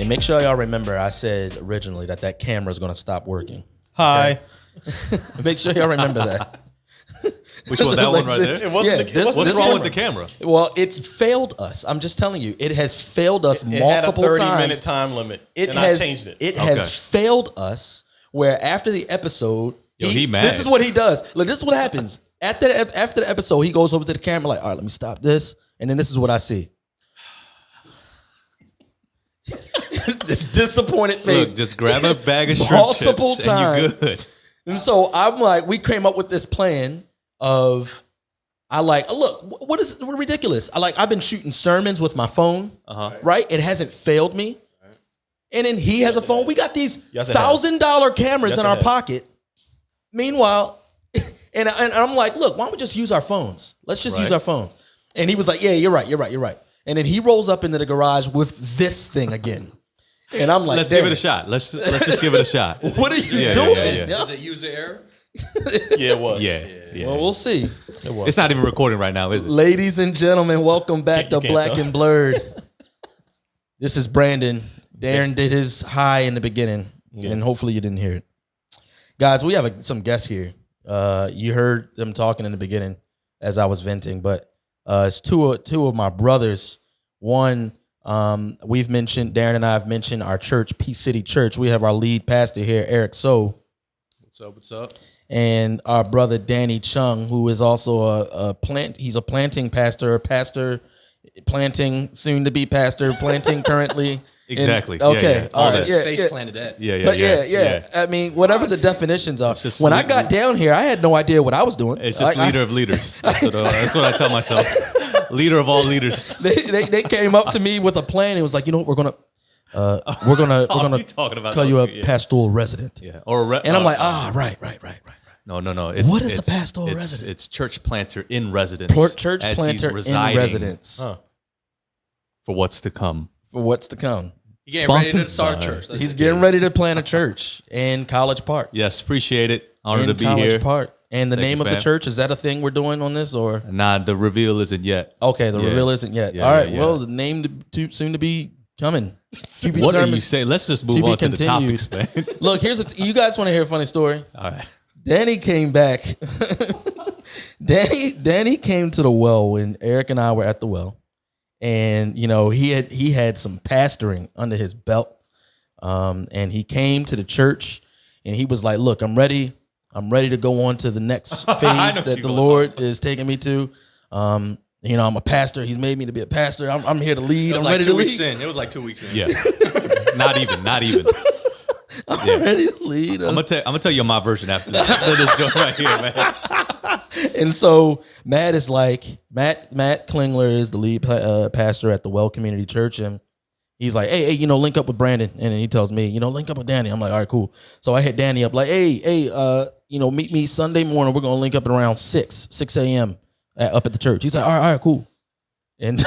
make sure y'all remember I said originally that camera's going to stop working. Hi. Okay? Make sure y'all remember that. Which one? That one right there? What's wrong with the camera? Well, it's failed us. I'm just telling you. It has failed us multiple times. It had a 30-minute time limit, and I changed it. It has failed us where after the episode, he mad. This is what he does. Look, this is what happens. After the episode, he goes over to the camera like, all right, let me stop this. And then this is what I see. This disappointed face. Look, just grab a bag of shrimp multiple chips times. and you're good. And so I'm like, we came up with this plan of, look, what is ridiculous? I've been shooting sermons with my phone, right? It hasn't failed me. And then he has a phone. We got these $1,000 cameras in our pocket. Meanwhile, and I'm like, look, why don't we just use our phones? Let's just use our phones. And he was like, yeah, you're right. And then he rolls up into the garage with this thing again. And I'm like, let's give it a shot. Let's just give it a shot. What are you doing? Yeah. Was it user error? Yeah, it was. Yeah. Well, we'll see. It's not even recording right now, is it? Ladies and gentlemen, welcome back to Black and Blurred. This is Brandon. Darren did his high in the beginning, and hopefully you didn't hear it. Guys, we have some guests here. You heard them talking in the beginning as I was venting, but it's two of my brothers. One, we've mentioned, Darren and I have mentioned our church, Peace City Church. We have our lead pastor here, Eric So. What's up? And our brother Danny Chung, who is also he's a planting pastor, planting, soon to be pastor, planting currently. Exactly. Okay. All that. that. Face planted that. Yeah. I mean, whatever the definitions are. When I got down here, I had no idea what I was doing. It's just leader of leaders. That's what I tell myself. Leader of all leaders. They came up to me with a plan. It was like, you know what, we're gonna call you a pastoral resident. Yeah. And I'm like, right. No. What is a pastoral resident? It's church planter in residence. Church planter in residence. For what's to come. He's getting ready to start a church. He's getting ready to plant a church in College Park. Yes, appreciate it. Honored to be College here. Park. And the name of the church, is that a thing we're doing on this or? Nah, the reveal isn't yet. Okay, the reveal isn't yet. Yeah, all right, yeah. well, the name soon to be coming. What are you saying? Let's just move on to the topics, man. Look, you guys want to hear a funny story? All right. Danny came back. Danny came to the well when Eric and I were at the well. And, you know, he had some pastoring under his belt. And he came to the church and he was like, look, I'm ready to go on to the next phase that the Lord is taking me to. You know, I'm a pastor. He's made me to be a pastor. I'm here to lead. I'm ready to lead. It was like 2 weeks in. Yeah. Not even. I'm ready to lead. I'm gonna tell you my version after this joint right here, man. And so Matt is like, Matt Klingler is the lead pastor at the Well Community Church, and he's like, hey, you know, link up with Brandon. And then he tells me, you know, link up with Danny. I'm like, all right, cool. So I hit Danny up like, hey, you know, meet me Sunday morning. We're gonna link up at around 6 a.m. Up at the church. He's like, all right, cool. And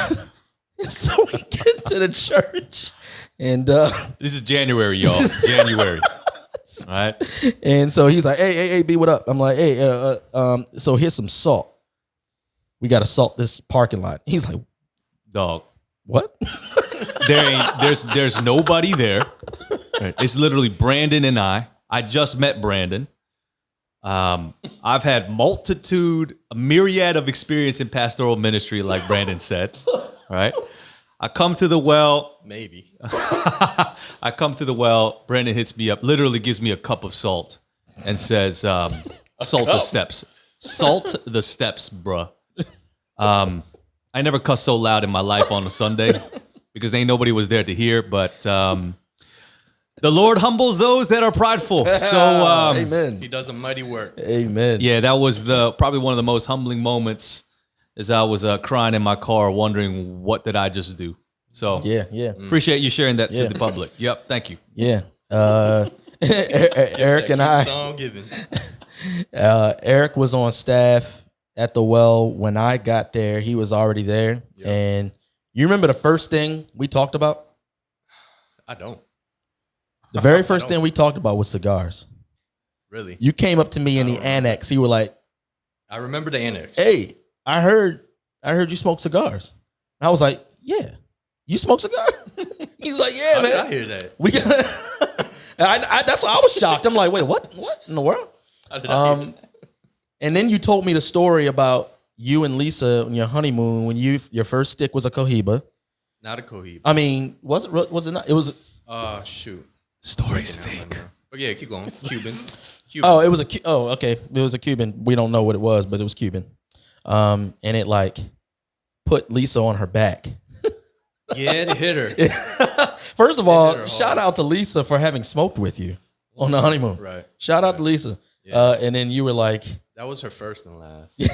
so we get to the church, and this is January, y'all. January. All right. And so he's like, hey, B, what up? I'm like, hey, so here's some salt. We got to salt this parking lot. He's like, dog, what? There's nobody there. It's literally Brandon and I. I just met Brandon. I've had a myriad of experience in pastoral ministry, like Brandon said. All right. I come to the well. Maybe. I come to the well. Brandon hits me up, literally gives me a cup of salt and says, salt the steps. Salt the steps, bruh. I never cussed so loud in my life on a Sunday because ain't nobody was there to hear, but the Lord humbles those that are prideful. So, amen. He does a mighty work. Amen. Yeah, that was probably one of the most humbling moments as I was crying in my car wondering, what did I just do? So yeah. Appreciate you sharing that to the public. Yep, thank you. Yeah. Eric and I. Eric was on staff at the well when I got there. He was already there. Yep. And you remember the first thing we talked about? I don't. The very first thing we talked about was cigars. Really? You came up to me in the annex. You were like, I remember the annex. Hey, I heard you smoke cigars. And I was like, yeah, You smoke cigar? He's like, yeah, How man. did I hear that? We got. That's why I was shocked. I'm like, wait, what? What in the world? How did I hear that? And then you told me the story about you and Lisa on your honeymoon when your first stick was a Cohiba. Not a Cohiba. I mean, was it not? It was. Shoot. Story's fake. But yeah, keep going. Cuban. Oh, it was okay. It was a Cuban. We don't know what it was, but it was Cuban. And it like put Lisa on her back. Yeah, it hit her. First of hit all, her shout hard. out to Lisa for having smoked with you on the honeymoon. Right. Shout out to Lisa. Yeah. And then you were like, That was her first and last. Yeah.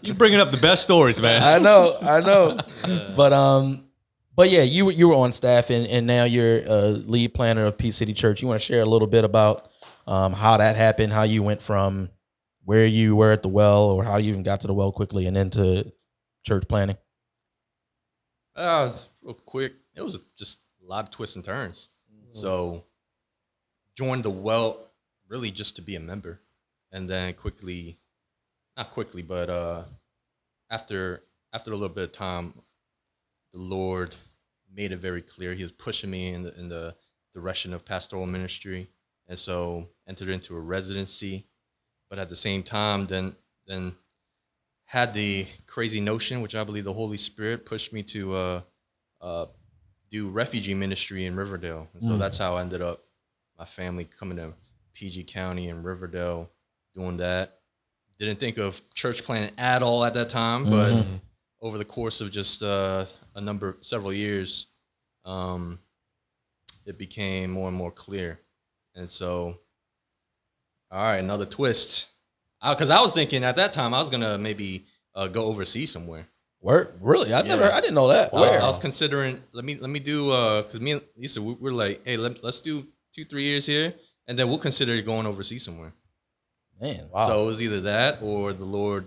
You bringing up the best stories, man. I know. But yeah, you were on staff and now you're lead planner of Peace City Church. You want to share a little bit about how that happened, how you went from where you were at the well, or how you even got to the well quickly and into church planning? Real quick. It was just a lot of twists and turns. So joined the well really just to be a member, and then not quickly, but after a little bit of time, the Lord made it very clear He was pushing me in the direction of pastoral ministry, and so entered into a residency. But at the same time, then had the crazy notion, which I believe the Holy Spirit pushed me to do refugee ministry in Riverdale. And so that's how I ended up, my family coming to PG County and Riverdale, doing that. Didn't think of church planting at all at that time, but over the course of just several years, it became more and more clear. And so, all right, another twist. Because I was thinking at that time I was gonna maybe go overseas somewhere. Where? Really? I didn't know that. Where? I was considering. Let me do. Because me and Lisa, we're like, hey, let's do 2-3 years here, and then we'll consider going overseas somewhere. Man, wow. So it was either that or the Lord.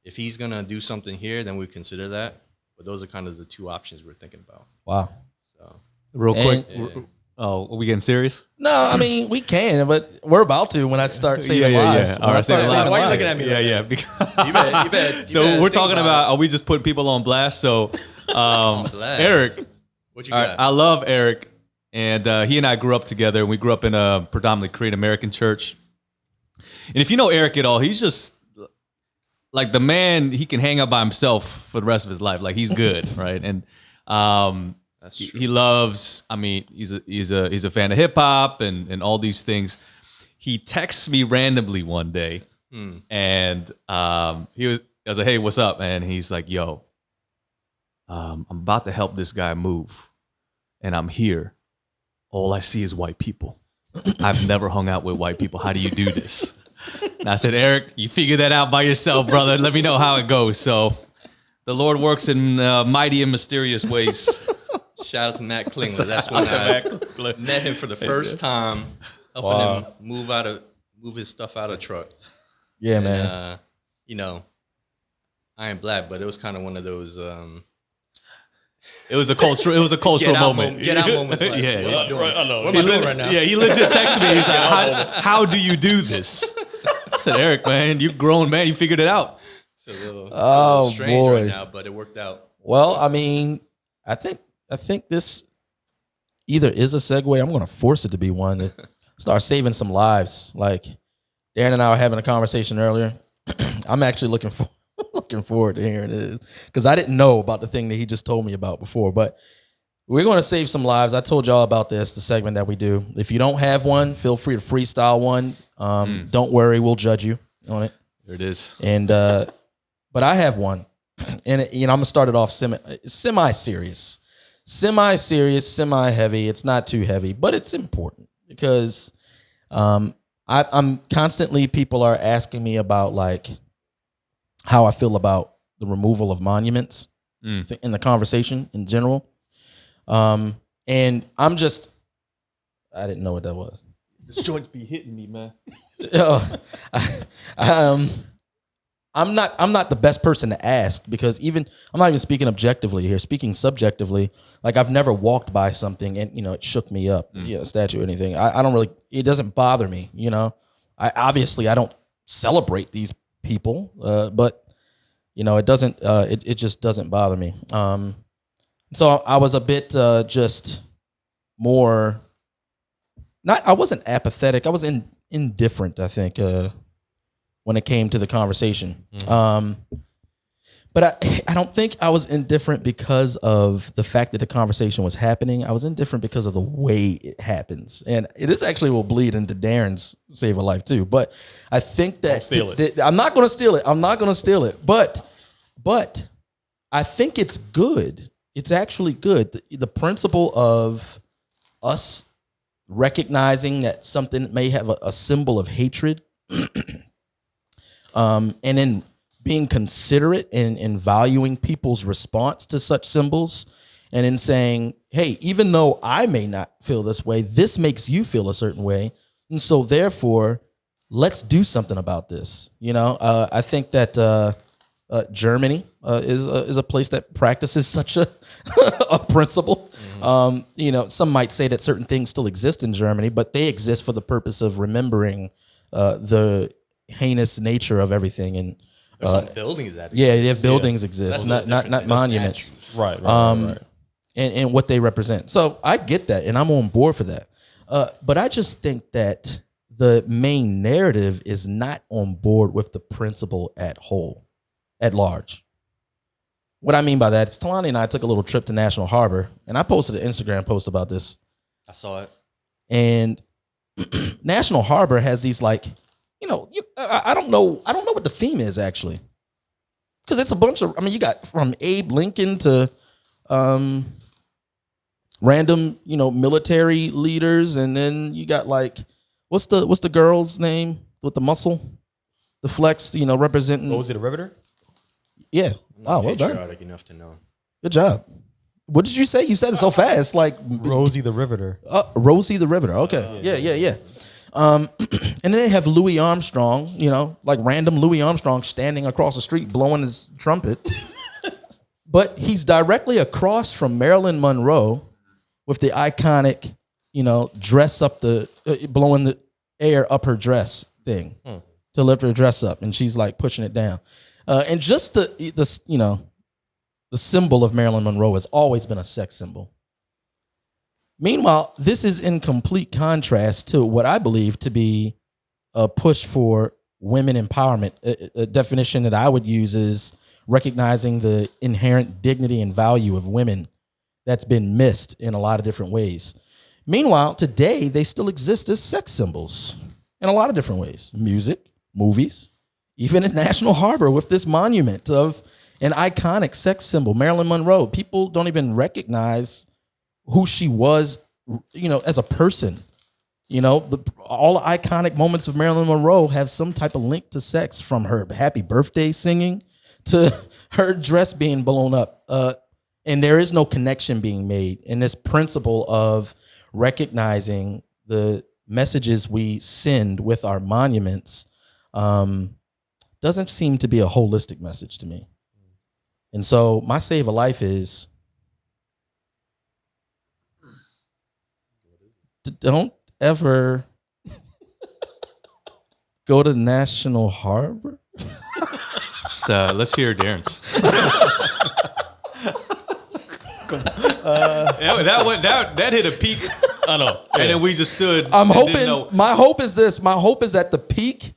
If He's gonna do something here, then we consider that. But those are kind of the two options we're thinking about. Wow. So Real quick. Yeah. Oh, are we getting serious? No, I mean we can, but we're about to when I start saving lives. Yeah. When All I right, start saving saving lives. Why are you lives. looking at me? Yeah, like yeah. You bet. So we're talking about, are we just putting people on blast? So blast. Eric, What you all got? right, I love Eric, and he and I grew up together, and we grew up in a predominantly Korean American church. And if you know Eric at all, he's just like the man. He can hang out by himself for the rest of his life. Like he's good, right? And That's he, true. he loves. I mean, he's a fan of hip hop and all these things. He texts me randomly one day, and I was like, "Hey, what's up?" And he's like, "Yo, I'm about to help this guy move, and I'm here. All I see is white people. I've never hung out with white people. How do you do this?" And I said, "Eric, you figure that out by yourself, brother. Let me know how it goes." So the Lord works in mighty and mysterious ways. Shout out to Matt Klingler. That's when I met him for the first time, helping him move his stuff out of the truck. Yeah, And, man. I ain't black, but it was kind of one of those It was a cultural moment. Get out moments. Like, Yeah, what yeah. am I doing? I know. What am I doing right now? Yeah, he legit texted me. He's like, how do you do this? I said, Eric, man, you grown man. You figured it out. It's a little Oh, strange boy. right now, but it worked out. Well, I mean, I think this either is a segue. I'm going to force it to be one to start saving some lives. Like Darren and I were having a conversation earlier. I'm actually looking forward to hearing it because I didn't know about the thing that he just told me about before. But we're going to save some lives. I told y'all about this, the segment that we do. If you don't have one, feel free to freestyle one. Don't worry, we'll judge you on it. There it is. And but I have one, and I'm gonna start it off semi-serious, semi-heavy. It's not too heavy, but it's important because I'm constantly, people are asking me about like how I feel about the removal of monuments in the conversation in general. And I didn't know what that was. This joint be hitting me, man. I'm not the best person to ask because I'm not even speaking objectively here, speaking subjectively. Like I've never walked by something and it shook me up, a statue or anything. I don't really, it doesn't bother me. I don't celebrate these people, but it doesn't. It just doesn't bother me. So I was a bit just more. I wasn't apathetic. I was indifferent. I think when it came to the conversation. But I don't think I was indifferent because of the fact that the conversation was happening. I was indifferent because of the way it happens. And this actually will bleed into Darren's Save a Life too. But I think that I'm not going to steal it. I'm not going to steal it. But I think it's good. It's actually good. The principle of us recognizing that something may have a symbol of hatred and then being considerate and valuing people's response to such symbols, and in saying, hey, even though I may not feel this way, this makes you feel a certain way. And so therefore, let's do something about this. I think that Germany is a place that practices such a principle. Some might say that certain things still exist in Germany, but they exist for the purpose of remembering the heinous nature of everything. And there's some buildings that exist. Yeah, they have buildings exist, not monuments. Right. And what they represent. So I get that, and I'm on board for that. But I just think that the main narrative is not on board with the principle at large. What I mean by that is Talani and I took a little trip to National Harbor, and I posted an Instagram post about this. I saw it. And National Harbor has these I don't know what the theme is actually, because it's a bunch of. You got from Abe Lincoln to random military leaders, and then you got what's the girl's name with the muscle, the flex, representing Rosie the Riveter. Yeah. I'm well done. Enough to know. Good job. What did you say? You said it so fast, Rosie the Riveter. Rosie the Riveter. Okay. Yeah. And then they have Louis Armstrong, random Louis Armstrong standing across the street blowing his trumpet. But he's directly across from Marilyn Monroe with the iconic, dress up blowing the air up her dress thing to lift her dress up. And she's pushing it down. And just the symbol of Marilyn Monroe has always been a sex symbol. Meanwhile, this is in complete contrast to what I believe to be a push for women empowerment. A definition that I would use is recognizing the inherent dignity and value of women that's been missed in a lot of different ways. Meanwhile, today, they still exist as sex symbols in a lot of different ways. Music, movies, even in National Harbor with this monument of an iconic sex symbol, Marilyn Monroe. People don't even recognize who she was, as a person. All the iconic moments of Marilyn Monroe have some type of link to sex, from her happy birthday singing to her dress being blown up. And there is no connection being made. And this principle of recognizing the messages we send with our monuments doesn't seem to be a holistic message to me. And so my Save a Life is, don't ever go to National Harbor. So let's hear Darren's. That hit a peak. I know. And then we just stood. My hope is this. My hope is that the peak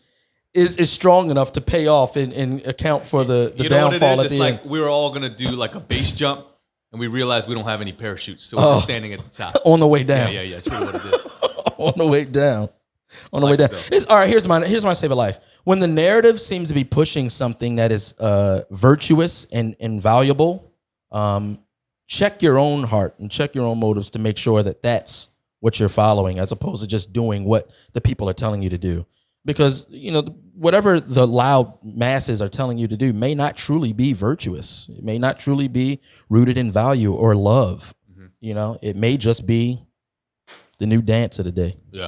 is strong enough to pay off and account for the downfall at the end. We were all gonna do a base jump, and we realized we don't have any parachutes, so we're just standing at the top on the way down. Yeah. That's really what it is. On the way down. All right. Here's my Save a Life. When the narrative seems to be pushing something that is virtuous and valuable, check your own heart and check your own motives to make sure that that's what you're following, as opposed to just doing what the people are telling you to do. Because, whatever the loud masses are telling you to do may not truly be virtuous. It may not truly be rooted in value or love. Mm-hmm. It may just be the new dance of the day. Yeah.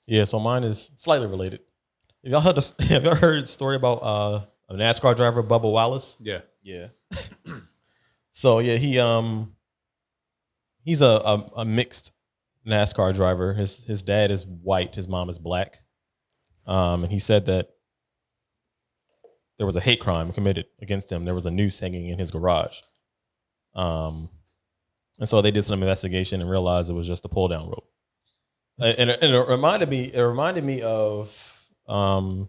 Yeah, so mine is slightly related. Have y'all heard the story about a NASCAR driver, Bubba Wallace? Yeah. So yeah, he's a mixed NASCAR driver. His dad is white, his mom is black. And he said that there was a hate crime committed against him. There was a noose hanging in his garage. And so they did some investigation and realized it was just a pull down rope. And it reminded me of The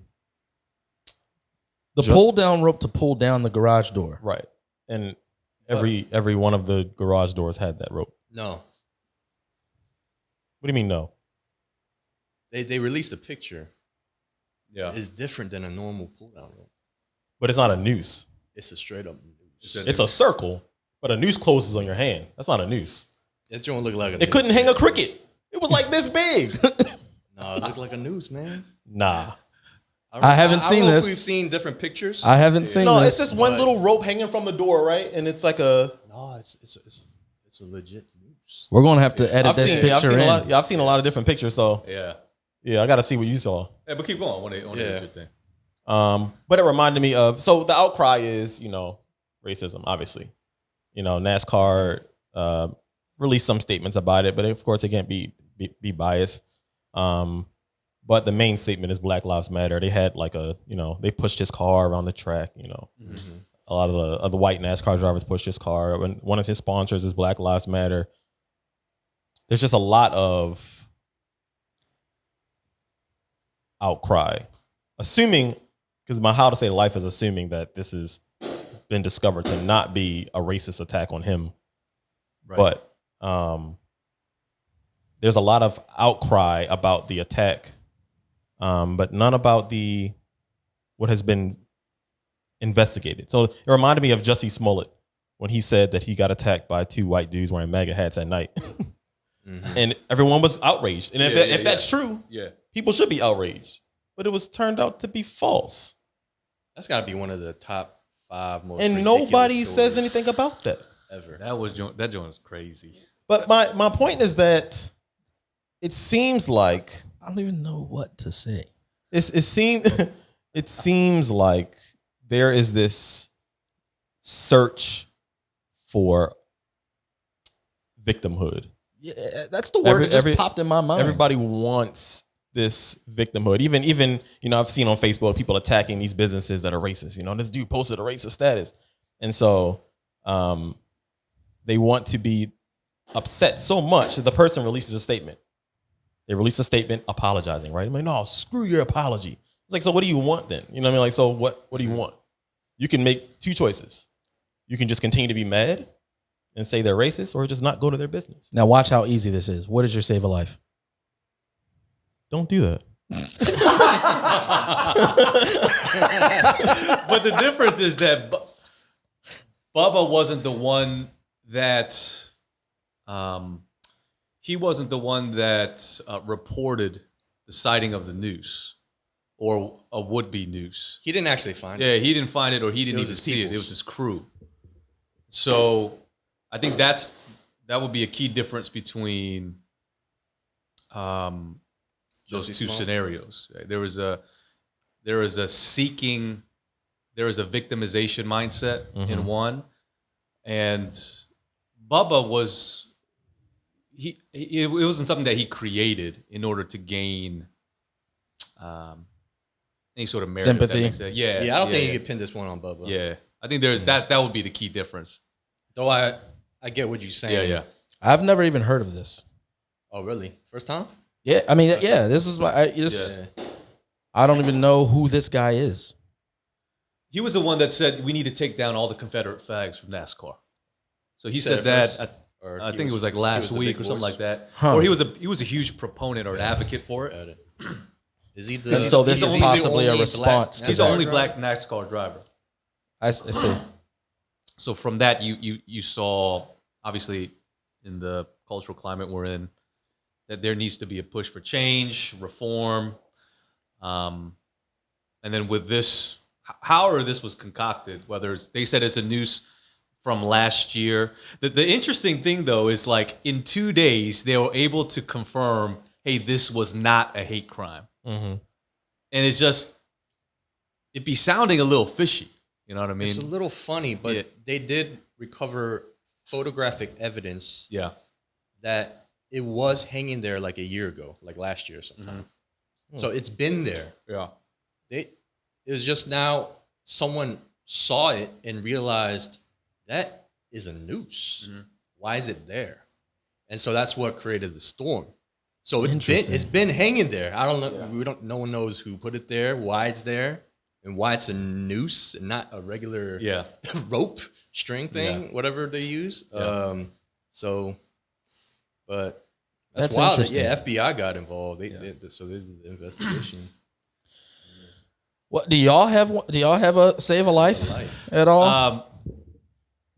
pull down rope to pull down the garage door. right. And every one of the garage doors had that rope. No, What do you mean no? they released a picture. Yeah. It's different than a normal pull down rope. But it's not a noose. It's a straight up noose. It's a circle, but a noose closes on your hand. That's not a noose. That joint look like a It noose. couldn't hang a cricket. It was like this big. No, it looked like a noose, man. Nah. I haven't seen don't know this. if we've seen different pictures. I haven't seen No, this. it's just one little rope hanging from the door, right? And it's like a. No, it's a legit noose. We're gonna have to edit this picture in. I've seen a lot of different pictures, so Yeah. I got to see what you saw. Hey, but keep going. I want to Yeah. do your thing. But it reminded me of. So the outcry is, racism, obviously. NASCAR released some statements about it, but of course it can't be biased. But the main statement is Black Lives Matter. They had they pushed his car around the track. A lot of the white NASCAR drivers pushed his car. And one of his sponsors is Black Lives Matter. There's just a lot of outcry, assuming, because my how to say life is assuming that this has been discovered to not be a racist attack on him. Right. But there's a lot of outcry about the attack, but none about what has been investigated. So it reminded me of Jussie Smollett when he said that he got attacked by two white dudes wearing MAGA hats at night. And everyone was outraged. And if that's true, people should be outraged. But it was turned out to be false. That's got to be one of the top 5 most. And ridiculous nobody stories says anything about that. ever. That joint was crazy. But my point is that it seems like I don't even know what to say. it seems like there is this search for victimhood. Yeah, that's the word that just popped in my mind. Everybody wants this victimhood. Even I've seen on Facebook people attacking these businesses that are racist. This dude posted a racist status, and so they want to be upset so much that the person releases a statement. They release a statement apologizing, right? I'm like, no, screw your apology. It's like, so what do you want then? You know what I mean? Like, so what do you want? You can make 2 choices. You can just continue to be mad and say they're racist, or just not go to their business. Now watch how easy this is. What is your save a life? Don't do that. But the difference is that Bubba wasn't the one that he wasn't the one that reported the sighting of the noose or a would-be noose. He didn't actually find it. Yeah, he didn't find it, or he didn't It was even his see it. It people's. was his crew. So I think that would be a key difference between those Jussie two Smollett. scenarios. There is a victimization mindset in one, and Bubba was it wasn't something that he created in order to gain any sort of merit, if that Sympathy. makes sense. Yeah, Yeah, I don't think you could pin this one on Bubba. Yeah, I think there's that would be the key difference. Though I get what you're saying. Yeah. I've never even heard of this. Oh, really? First time? Yeah, I mean, yeah, this is I don't even know who this guy is. He was the one that said we need to take down all the Confederate flags from NASCAR. So he said said it that. first? Or I he think it was like he last the week big or something voice? like that. Huh. Or he was a huge proponent or an advocate for it. Got it. Is he the? So this is is he the possibly a only response black to He's the that. only NASCAR black driver? NASCAR driver. I see. So from that, you saw obviously in the cultural climate we're in that there needs to be a push for change, reform, and then with this, however this was concocted, whether they said it's a noose from last year. The interesting thing though is like in 2 days they were able to confirm, hey, this was not a hate crime, and it'd be sounding a little fishy. You know what I mean? It's a little funny, but Yeah. they did recover photographic evidence Yeah. that it was hanging there like a year ago, like last year sometime. So it's been there. Yeah. It was just now someone saw it and realized that is a noose. Why is it there? And so that's what created the storm. So it's been hanging there. I don't know. No one knows who put it there, why it's there, and why it's a noose and not a regular rope string thing, whatever they use. But that's wild. Yeah, FBI got involved. They did the investigation. What do y'all have? Do y'all have a save a life at all?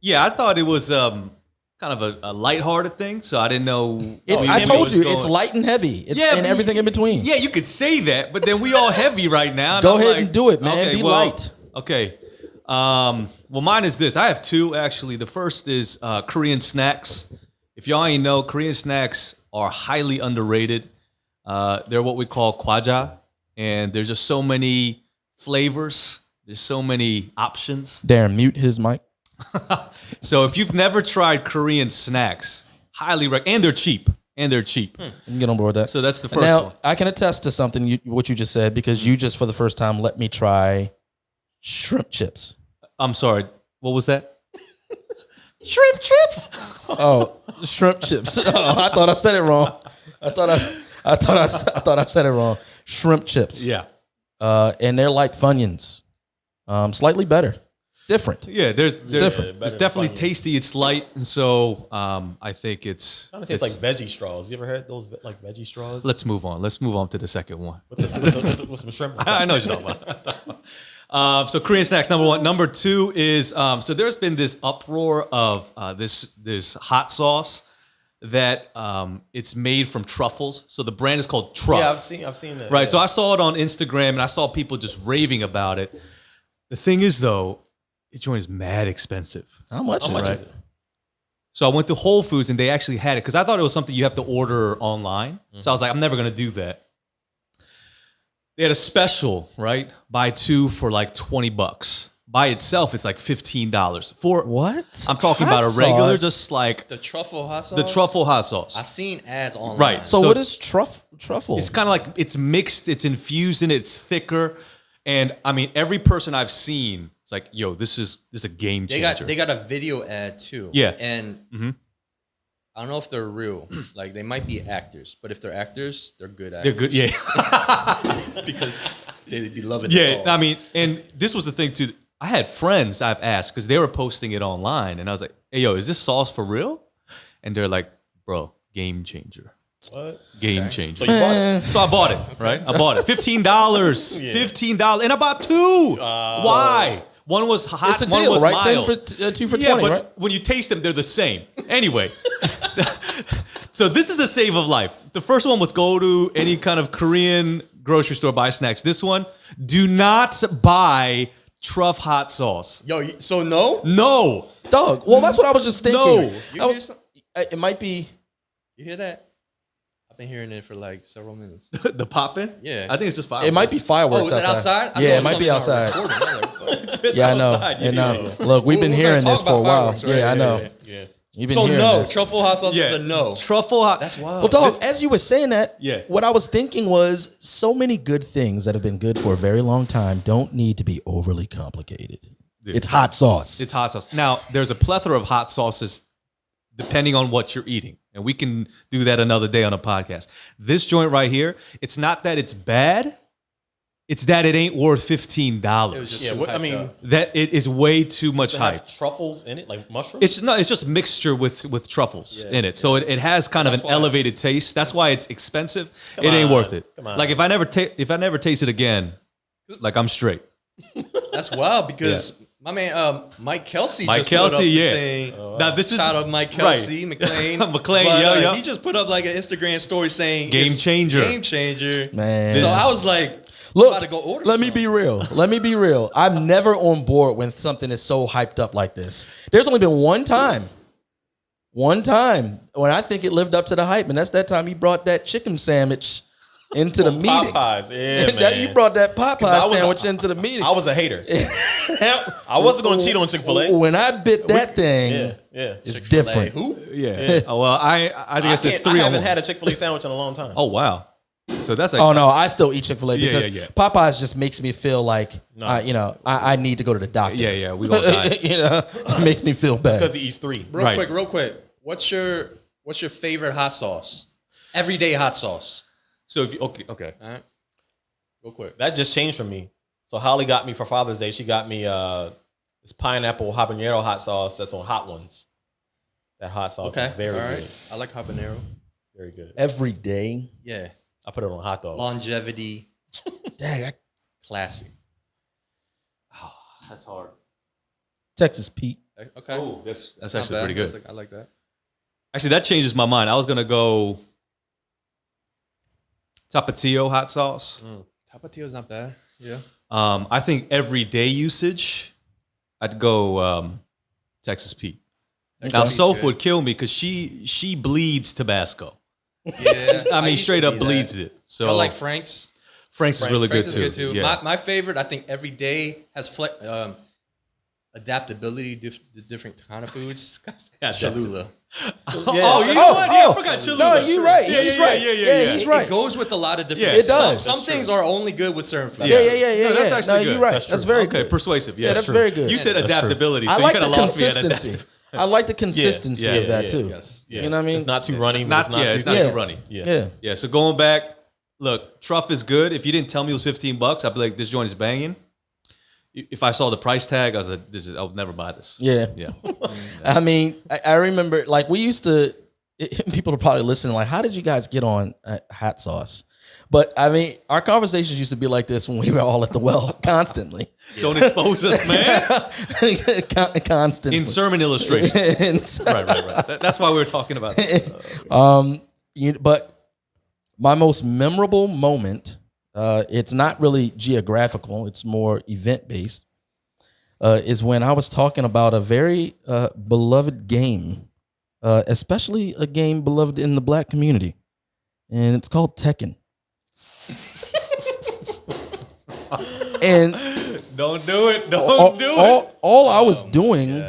Yeah, I thought it was kind of a lighthearted thing, so I didn't know. I told you, it's light and heavy. And everything in between. Yeah, you could say that, but then we all heavy right now. Go ahead and do it, man. Be light. Okay. Well, mine is this. I have two, actually. The first is Korean snacks. If y'all ain't know, Korean snacks are highly underrated. They're what we call kwaja, and there's just so many flavors. There's so many options. Darren, mute his mic. So if you've never tried Korean snacks, highly recommend. And they're cheap. You can get on board with that. So that's the first now, one. I can attest to something what you just said because you just for the first time let me try shrimp chips. I'm sorry. What was that? Shrimp chips. Oh, shrimp chips. Oh, I thought I said it wrong. I thought I said it wrong. Shrimp chips. Yeah. And they're like Funyuns. Slightly better. Different. Yeah, there's different. It's definitely tasty. It's light, and so I think it's kind of tastes like veggie straws. You ever had those like veggie straws? Let's move on. Let's move on to the second one. With some shrimp. I know what you're talking about. So Korean snacks, number one. Number two is so there's been this uproar of this hot sauce that it's made from truffles. So the brand is called Truff. Yeah, I've seen that. Right. Yeah. So I saw it on Instagram and I saw people just raving about it. The thing is, though, it joint is mad expensive. How much is it? So I went to Whole Foods and they actually had it because I thought it was something you have to order online. So I was like, I'm never going to do that. They had a special, right? Buy two for like $20. By itself, it's like $15. For what? I'm talking hot about a regular, sauce? just like The truffle hot sauce? the truffle hot sauce. I've seen ads online. Right. So what is truffle? It's kind of like it's mixed, it's infused in it, it's thicker. And I mean, every person I've seen, it's like, yo, this is a game changer. They got a video ad too. Yeah. And I don't know if they're real. Like they might be actors, but if they're actors, they're good actors. They're good, yeah. Because they'd be loving the Yeah, sauce. I mean, and this was the thing too. I had friends I've asked because they were posting it online, and I was like, "Hey, yo, is this sauce for real?" And they're like, "Bro, game changer, What? game changer." So you bought it? So I bought it, right? I bought it, $15, $15, and I bought two. Why? One was hot, It's a one deal, was right? mild. 2 for 20, Yeah, but right? when you taste them, they're the same. Anyway, so this is a save of life. The first one was go to any kind of Korean grocery store, buy snacks. This one, do not buy Truff hot sauce. Yo, so no? No. Dog. Well, that's what I was just thinking. No. You hear something? It might be. You hear that? I've been hearing it for like several minutes. The popping? Yeah. I think it's just fireworks. It might be fireworks. Oh, is it outside? I Yeah, thought it might be was something outside. on recording. It's Yeah, I know. outside, I know. know. Look, we've been We're hearing gonna this talk for a about while. fireworks, right? Yeah, I know. Yeah. You've been So hearing no, this. truffle hot sauce Yeah. is a no. Truffle hot. That's wild. Well, dog, as you were saying that, Yeah. what I was thinking was so many good things that have been good for a very long time don't need to be overly complicated. It's hot sauce. It's hot sauce. Now, there's a plethora of hot sauces depending on what you're eating. And we can do that another day on a podcast. This joint right here, it's not that it's bad. It's that it ain't worth $15. It was just Yeah, too what, I hyped mean, up. That it is way too much does it have hype. truffles in it, like mushrooms. It's just mixture with truffles in it. So it has kind of That's an why elevated taste. That's why it's expensive. Come It ain't on. worth it. Come on. Like if I never taste it again, like I'm straight. That's wild because my man Mike Kelsey Mike just put up Kelsey, the yeah. thing. Now this is Shout out Mike Kelsey, McLean. McLean, But, yo. He just put up like an Instagram story saying Game it's changer. Game changer. Man. So I was like, Look, about to go order let me some. be real. Let me be real. I'm never on board when something is so hyped up like this. There's only been one time when I think it lived up to the hype, and that's that time he brought that chicken sandwich into the meeting. Popeyes, yeah, That you man. brought that I Popeye was a- sandwich into the meeting. I was a hater. I wasn't going to cheat on Chick-fil-A. When I bit that thing, Yeah. it's different. Who? Yeah. Oh, well, I think it's I three on haven't one. had a Chick-fil-A sandwich in a long time. Oh wow. So that's like, Oh no, I still eat Chick-fil-A because yeah. Popeyes just makes me feel like I need to go to the doctor. yeah, we gonna die. It makes me feel bad. Because he eats 3. Real quick. What's your favorite hot sauce? Everyday hot sauce. So if you, okay. All right. Real quick. That just changed for me. So Holly got me for Father's Day. She got me this pineapple habanero hot sauce that's on Hot Ones. That hot sauce is very good. I like habanero. Very good. Every day. Yeah. I put it on hot dogs. Longevity. Dang, Classic. Oh, that's hard. Texas Pete. Okay. Oh, that's Not actually bad. pretty good. I like that. Actually, that changes my mind. I was gonna go Tapatio hot sauce. Tapatio's not bad. Yeah. I think everyday usage, I'd go Texas Pete. Now, Pete's Soph good. would kill me because she bleeds Tabasco. Yeah. I mean, used straight to up be that. bleeds it. So I like Frank's. Frank's is really Frank's good is too. good too. Yeah. My favorite, I think, every day has adaptability to different kind of foods. Cholula. Oh, you know what? Yeah, I forgot Cholula. No, you're right. Yeah, He's yeah, right. yeah, yeah. He's It right. goes with a lot of different. Yeah, it does. Some things are only good with certain foods. Yeah. No, that's actually no, good. You're right. That's That's, true. very Okay, good. persuasive. Yeah, Yeah, that's very good. You said That's true. adaptability, so I you like kind the of lost me at consistency. adaptability. I like the consistency Yeah, of that yeah, too. Yes. Yeah. You know what I mean? It's not too runny. Not, but it's not Yeah. too runny. Yeah. Yeah. So going back, look, truff is good. If you didn't tell me it was $15, I'd be like, this joint is banging. If I saw the price tag, I was like, I would never buy this. Yeah. Yeah. I mean, I remember like we used to. People are probably listening. Like, how did you guys get on hot sauce? But I mean, our conversations used to be like this when we were all at the well constantly. Don't expose us, man. Constantly In sermon illustrations. Right. That's why we were talking about this. But my most memorable moment, it's not really geographical, it's more event based, is when I was talking about a very beloved game, especially a game beloved in the black community, and it's called Tekken. And Don't do it. Don't do it. all I was doing,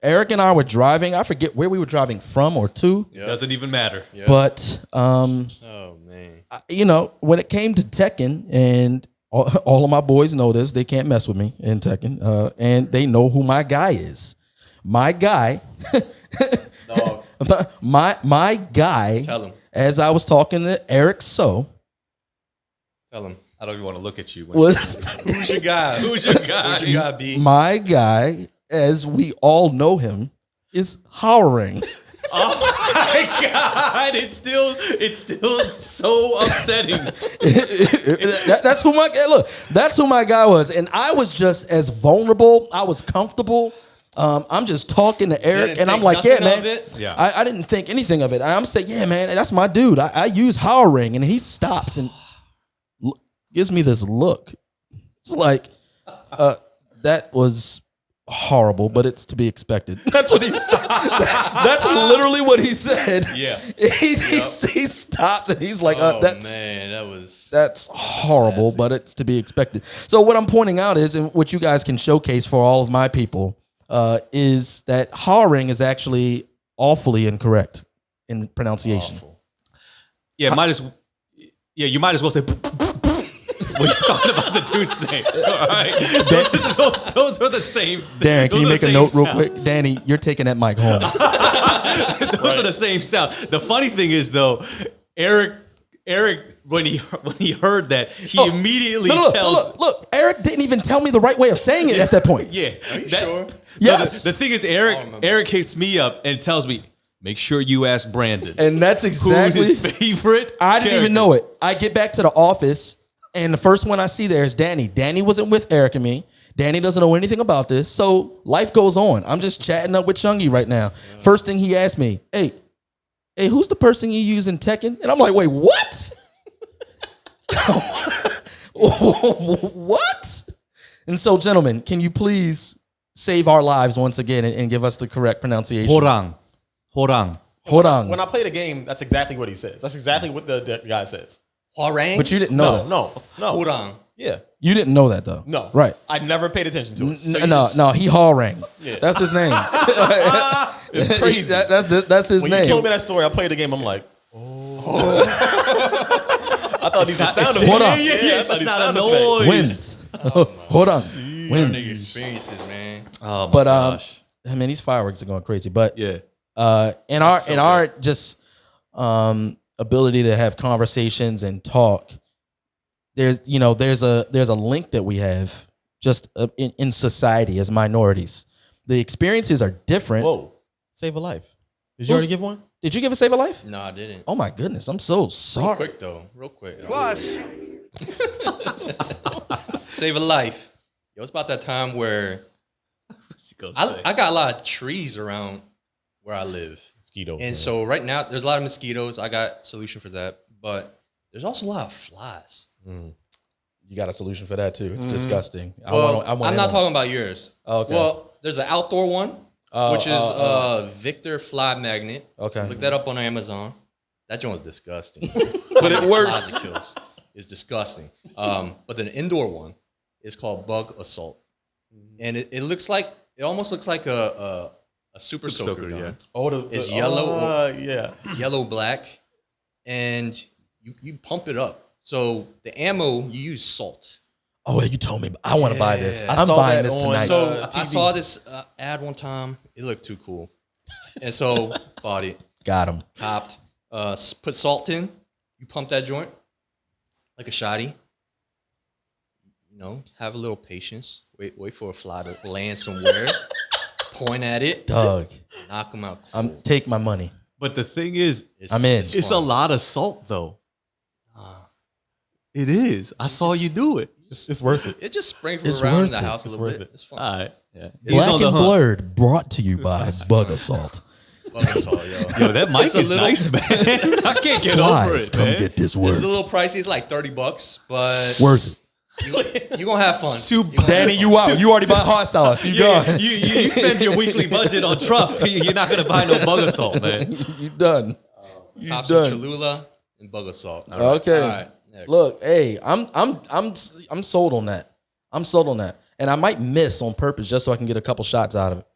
Eric and I were driving. I forget where we were driving from or to, Doesn't even matter. but Oh man. you know, when it came to Tekken, and all of my boys know this, they can't mess with me in Tekken, and they know who my guy is. My guy, Dog. my guy. Tell him. As I was talking to Eric, Tell him. I don't even want to look at you. was Who's your guy? Who's your guy? Who's your guy, B? my guy, as we all know him, is Howring. Oh my God! It's still so upsetting. That's who my look. That's who my guy was, and I was just as vulnerable. I was comfortable. I'm just talking to Eric, Didn't and I'm think like, "Yeah, nothing man." of it? Yeah. I didn't think anything of it. And I'm saying, "Yeah, man, that's my dude. I use Howring," and he stops and gives me this look. It's like, that was horrible, but it's to be expected. That's what he said. That's literally what he said. Yeah. He stopped and he's like, "That's man, that was that's horrible, but it's to be expected." So what I'm pointing out is, and what you guys can showcase for all of my people, is that Howring is actually awfully incorrect in pronunciation. awful. Yeah, you might as well say when you're talking about the dude's name. All right. Those are the same. Darren, can those you are make the a same note real sound. quick? Danny, you're taking that mic home. Those are the same sound. The funny thing is though, Eric when he heard that, he immediately tells Look, Eric didn't even tell me the right way of saying it at that point. Yeah. Are you sure? Yes. The thing is, Eric hits me up and tells me, make sure you ask Brandon. And that's exactly who's his favorite. I didn't even know it. I get back to the office, and the first one I see there is Danny. Danny wasn't with Eric and me. Danny doesn't know anything about this. So life goes on. I'm just chatting up with Chungi right now. Yeah. First thing he asked me, hey, who's the person you use in Tekken? And I'm like, wait, what? What? And so, gentlemen, can you please save our lives once again and give us the correct pronunciation? Horang. Horang. When I play the game, that's exactly what he says. That's exactly what the guy says. Hwarang? But you didn't know that. No. Hwarang. Yeah. You didn't know that, though. No. Right. I never paid attention to it. No, he Hallrang. Yeah. That's his name. It's crazy. That's his When name. you told me that story, I played the game. I'm like, I thought these were sound effects. Hold on. I thought It's these not a sound effects. noise. Wins. Hold on. Learning Wins. experiences, man. Oh my But gosh. I mean, these fireworks are going crazy. But Yeah. in our just ability to have conversations and talk, there's a link that we have just in society as minorities. The experiences are different. Whoa. Save a life. Did you already give one? Did you give a Save a Life? No, I didn't. Oh my goodness, I'm so Real sorry. quick though. Real quick. Save a life. Yo, it's about that time where I got a lot of trees around where I live. Mosquitoes. And so right now, there's a lot of mosquitoes. I got a solution for that. But there's also a lot of flies. You got a solution for that too. It's disgusting. Well, I I'm not talking about yours. Okay. Well, there's an outdoor one, which is Victor Fly Magnet. Okay. Look that up on Amazon. That joint's disgusting. But it works. Flies it kills. It's disgusting. But the indoor one is called Bug Assault. And it almost looks like a super soaker gun. yeah. It's yellow. Yeah. Yellow black, and you pump it up. So the ammo, you use salt. Oh, you told me. I want to buy this. Yeah. I'm saw buying that this on, tonight. So I TV. saw this ad one time. It looked too cool, and so bought it. Got him. Copped. Put salt in. You pump that joint like a shotty. You know, have a little patience. Wait for a fly to land somewhere. Point at it. Doug, Knock them out. Cold. take my money. But the thing is, I'm in. it's a fun. lot of salt though. It is. I saw you do it. It's worth it. It just sprinkles It's around worth the it. house a It's little worth bit. it. It's fun. All right. Yeah. He's Black on the and hunt. Blurred, brought to you by Bug Assault. Bug Assault, yo. Yo, that mic It's a is little- nice, man. I can't get over Flies, it, come man. get this It's word. a little pricey. It's like $30, but Worth it. you're gonna have fun. Too You gonna Danny, have you out. You already bought hot sauce. You Yeah, gone. you spend your weekly budget on Trump. You're not gonna buy no Bug Assault, man. You done. fun. You Pop some done. Cholula and Bug Assault. Okay. All right. Next. Look, hey, I'm sold on that. I'm sold on that. And I might miss on purpose just so I can get a couple shots out of it.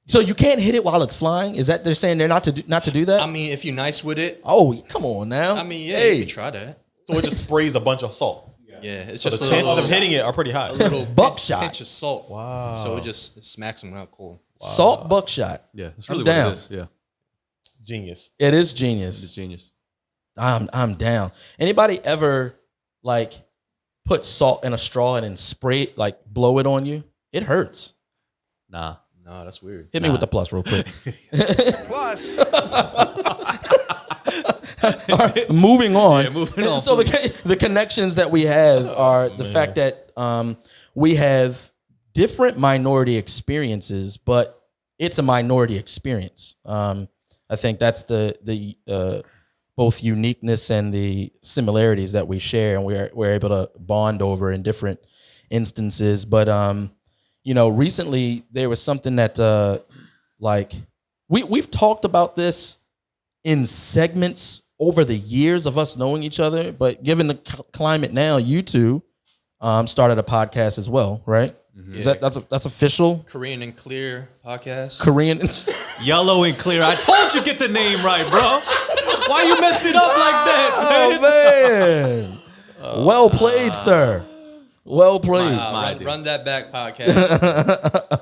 So you can't hit it while it's flying? Is that they're saying they're not to do that? I mean, if you're nice with it, Oh, come on now. I mean, yeah, Hey, you can try that. So it just sprays a bunch of salt. Yeah, it's So just the a chances little, of hitting it are pretty high. a little Buckshot. pinch of salt. Wow. So it smacks them out cold. salt buckshot. Yeah, that's I'm really down. what it is. Yeah, Genius. It is it's genius. genius. I'm down. Anybody ever like put salt in a straw and then spray it, like blow it on you? It hurts. Nah. No, that's weird. Hit me with the plus real quick. All right, moving on. Yeah, moving on, So the connections that we have are the fact that we have different minority experiences, but it's a minority experience. I think that's the both uniqueness and the similarities that we share, and we're able to bond over in different instances. But recently there was something that like we've talked about this in segments over the years of us knowing each other, but given the climate now, you two started a podcast as well, right? Is that's official? Korean and Clear podcast. Korean. Yellow and Clear. I told you get the name right, bro. Why you mess it up like that, man? Oh man! Well played, sir. Well played. Run That Back podcast.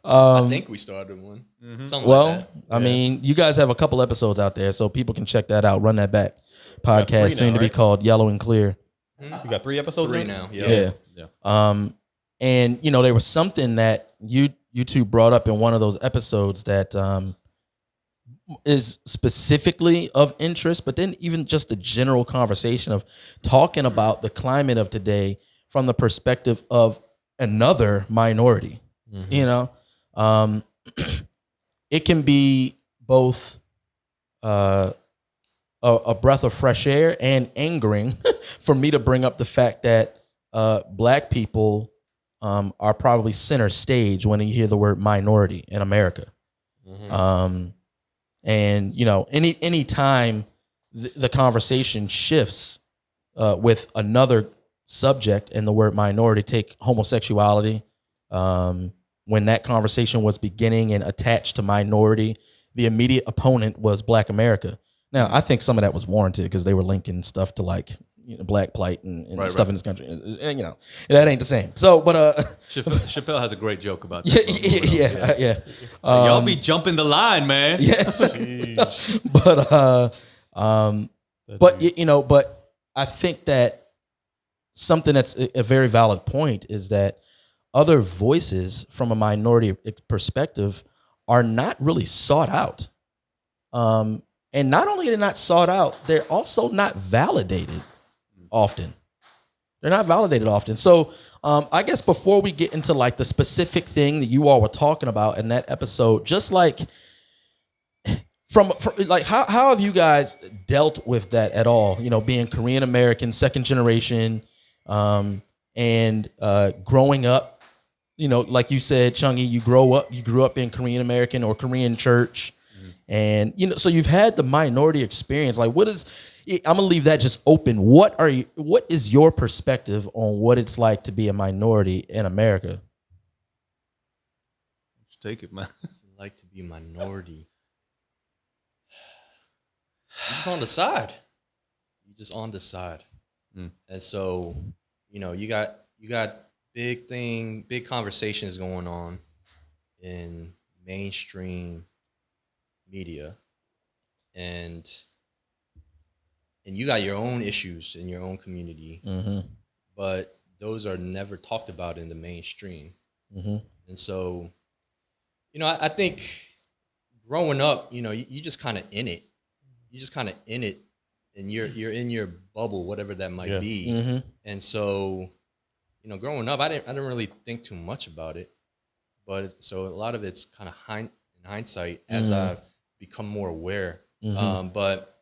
I think we started one. Something Well, like that. I mean, you guys have a couple episodes out there, so people can check that out. Run That Back podcast, three soon now, to be right? called Yellow and Clear. You got 3 episodes 3 in? now. Yeah. And there was something that you two brought up in one of those episodes that is specifically of interest, but then even just the general conversation of talking about the climate of today from the perspective of another minority. It can be both a breath of fresh air and angering for me to bring up the fact that black people are probably center stage when you hear the word minority in America. And any time the conversation shifts with another subject and the word minority, take homosexuality. When that conversation was beginning and attached to minority, the immediate opponent was Black America. Now, I think some of that was warranted because they were linking stuff to black plight and Right, stuff right. in this country. And, that ain't the same. So, but Chappelle has a great joke about that. yeah. Y'all be jumping the line, man. But I think that something that's a very valid point is that other voices from a minority perspective are not really sought out. And not only are they not sought out, they're also not validated often. They're not validated often. So I guess before we get into like the specific thing that you all were talking about in that episode, just like from like how have you guys dealt with that at all? Being Korean American, second generation, and growing up, like you said, Chungi, you grew up in Korean American or Korean church. And so you've had the minority experience. Like, I'm gonna leave that just open. What is your perspective on what it's like to be a minority in America? Just take it, man. What's it like to be a minority? You're just on the side. And so, you got big conversations going on in mainstream media, and you got your own issues in your own community, but those are never talked about in the mainstream. And so, I think growing up, you just kind of in it. And you're in your bubble, whatever that might be. And so, growing up, I didn't really think too much about it, but so a lot of it's kind of in hindsight as I've become more aware. But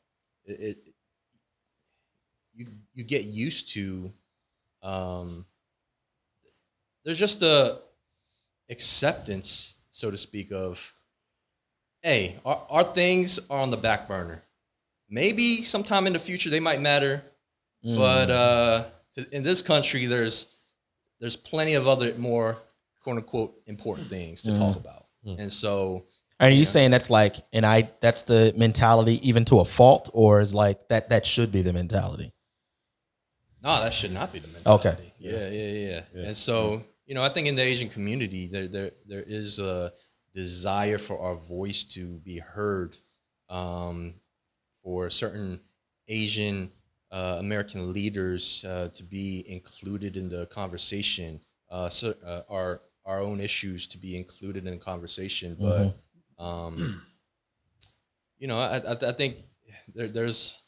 you get used to. There's just a acceptance, so to speak, of, hey, our things are on the back burner. Maybe sometime in the future they might matter, but in this country, there's plenty of other more quote unquote important things to talk about. And so, are you saying that's like, that's the mentality even to a fault, or is like that should be the mentality? No, that should not be the mentality. Okay. Yeah. And so, I think in the Asian community, there is a desire for our voice to be heard, for certain Asian American leaders to be included in the conversation, our own issues to be included in the conversation. But, I think there's,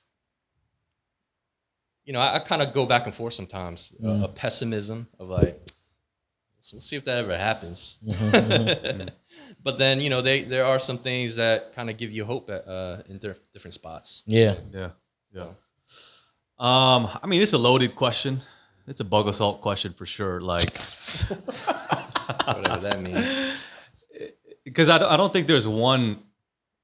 I kind of go back and forth sometimes, a pessimism of like, so we'll see if that ever happens. But then, there are some things that kind of give you hope in different spots. Yeah. I mean, it's a loaded question. It's a bug assault question for sure. Like, whatever that means. Because I don't think there's one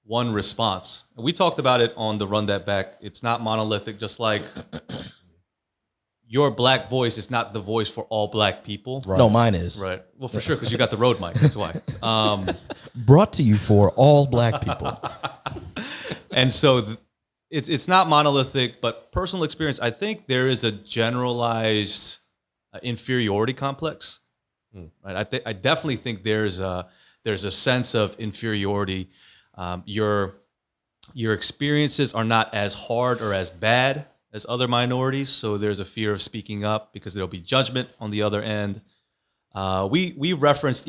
response. We talked about it on the Run That Back. It's not monolithic, just like your black voice is not the voice for all black people. Right. No, mine is. Right. Well, for sure, because you got the road mic. That's why. Brought to you for all black people. And so it's not monolithic, but personal experience, I think there is a generalized inferiority complex. Right. I definitely think there's a sense of inferiority. Your experiences are not as hard or as bad as other minorities, so there's a fear of speaking up because there'll be judgment on the other end. We referenced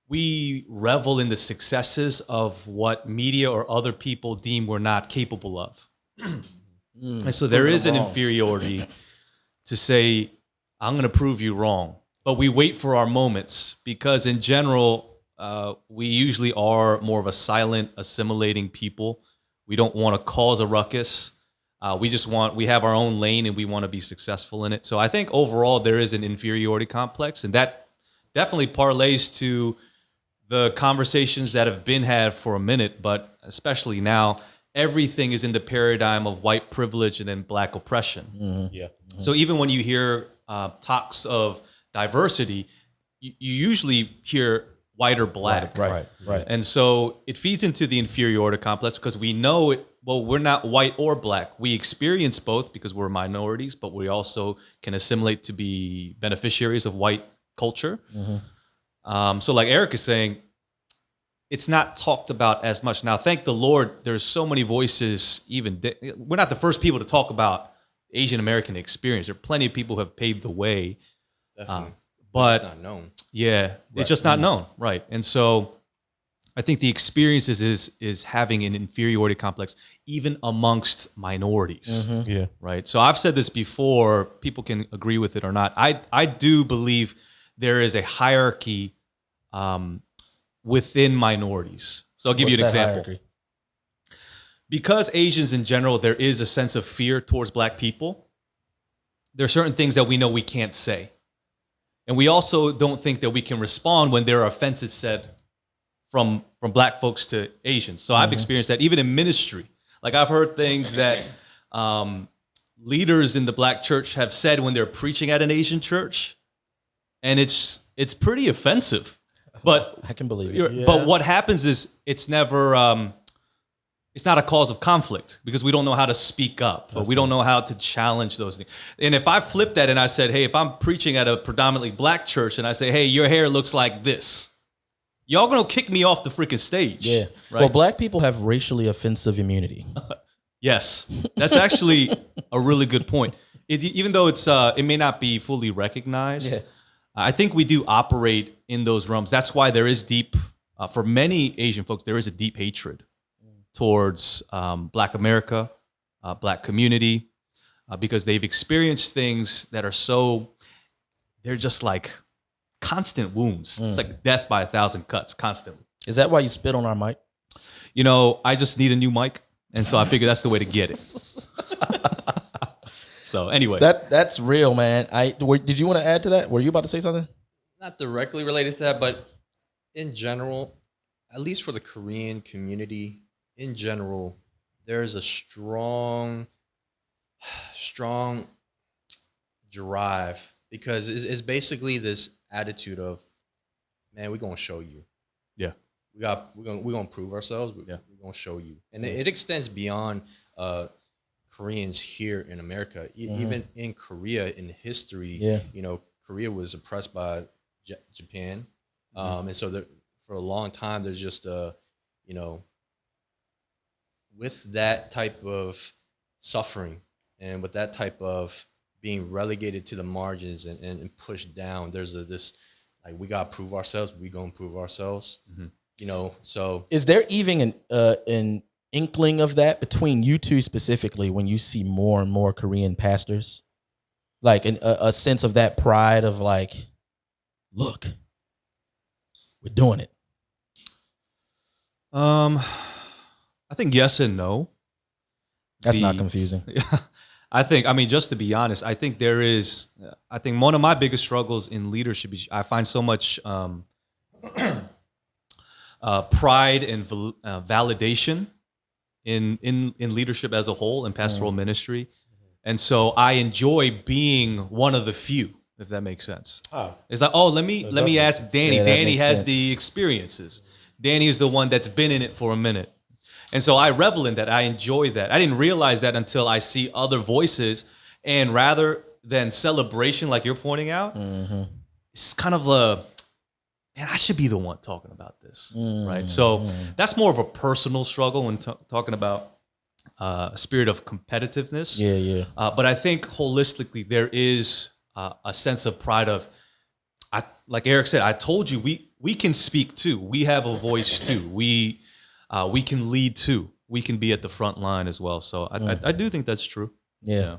we revel in the successes of what media or other people deem we're not capable of. And so there is an inferiority to say, I'm going to prove you wrong. But we wait for our moments because in general, we usually are more of a silent, assimilating people. We don't want to cause a ruckus. We have our own lane and we want to be successful in it. So I think overall there is an inferiority complex, and that definitely parlays to the conversations that have been had for a minute, but especially now, everything is in the paradigm of white privilege and then black oppression. So even when you hear talks of diversity, you usually hear white or black. Right. And so it feeds into the inferiority complex because we know well, we're not white or black. We experience both because we're minorities, but we also can assimilate to be beneficiaries of white culture. So like Eric is saying, it's not talked about as much. Now, thank the Lord, there's so many voices. We're not the first people to talk about Asian American experience. There are plenty of people who have paved the way. Definitely. But It's not known. yeah, it's just not known, right? And so I think the experiences is having an inferiority complex even amongst minorities, Yeah. right? So I've said this before. People can agree with it or not. I do believe there is a hierarchy within minorities. So I'll give you an What's that example. hierarchy? Because Asians in general, there is a sense of fear towards black people. There are certain things that we know we can't say. And we also don't think that we can respond when there are offenses said from black folks to Asians. So I've experienced that even in ministry. Like I've heard things that leaders in the black church have said when they're preaching at an Asian church, and it's pretty offensive. But I can believe it. but what happens is it's never it's not a cause of conflict because we don't know how to speak up, or we don't know how to challenge those things. And if I flip that and I said, hey, if I'm preaching at a predominantly black church and I say, hey, your hair looks like this, y'all gonna kick me off the freaking stage. Yeah. Right? Well, black people have racially offensive immunity. Yes, that's actually a really good point. Even though it may not be fully recognized, Yeah. I think we do operate in those realms. That's why there is deep, for many Asian folks, there is a deep hatred towards Black America, Black community, because they've experienced things that are they're just like constant wounds. It's like death by 1,000 cuts constantly. Is that why you spit on our mic? You know, I just need a new mic. And so I figure that's the way to get it. So anyway. That's real, man. Did you want to add to that? Were you about to say something? Not directly related to that, but in general, at least for the Korean community, in general, there is a strong drive because it's basically this attitude of, man, we're gonna show you. Yeah. We're gonna prove ourselves. We're gonna show you, and it extends beyond Koreans here in America. Even in Korea, in history, you know, Korea was oppressed by Japan, and so for a long time, there's just you know, with that type of suffering and with that type of being relegated to the margins and pushed down, there's this like, we gotta prove ourselves. We gonna prove ourselves. You know, so Is there even an inkling of that between you two specifically when you see more and more Korean pastors? Like a sense of that pride of like, look, we're doing it. I think yes and no. That's not confusing. I mean, just to be honest, I think one of my biggest struggles in leadership is I find so much pride and validation in leadership as a whole and pastoral ministry. And so I enjoy being one of the few, if that makes sense. It's like, let me ask Danny. Yeah, that Danny makes has sense. the experiences. Danny is the one that's been in it for a minute. And so I revel in that. I enjoy that. I didn't realize that until I see other voices. And rather than celebration, like you're pointing out, it's kind of man, I should be the one talking about this, right? So that's more of a personal struggle when talking about a spirit of competitiveness. Yeah. But I think holistically, there is a sense of pride of, like Eric said, I told you, we can speak too. We have a voice too. We can lead too. We can be at the front line as well. So I do think that's true. Yeah.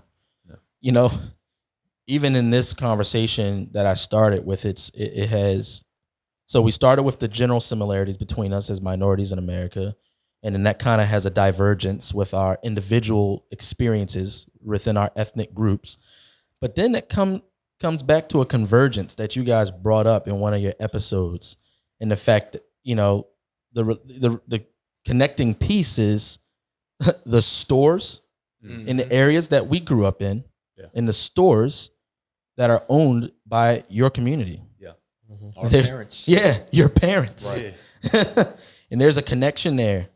You know, even in this conversation that I started with, it has. So we started with the general similarities between us as minorities in America, and then that kind of has a divergence with our individual experiences within our ethnic groups. But then it comes back to a convergence that you guys brought up in one of your episodes, and the fact that, you know, the connecting piece is the stores in the areas that we grew up in, and the stores that are owned by your community. our parents. Yeah, your parents. Right. And there's a connection there.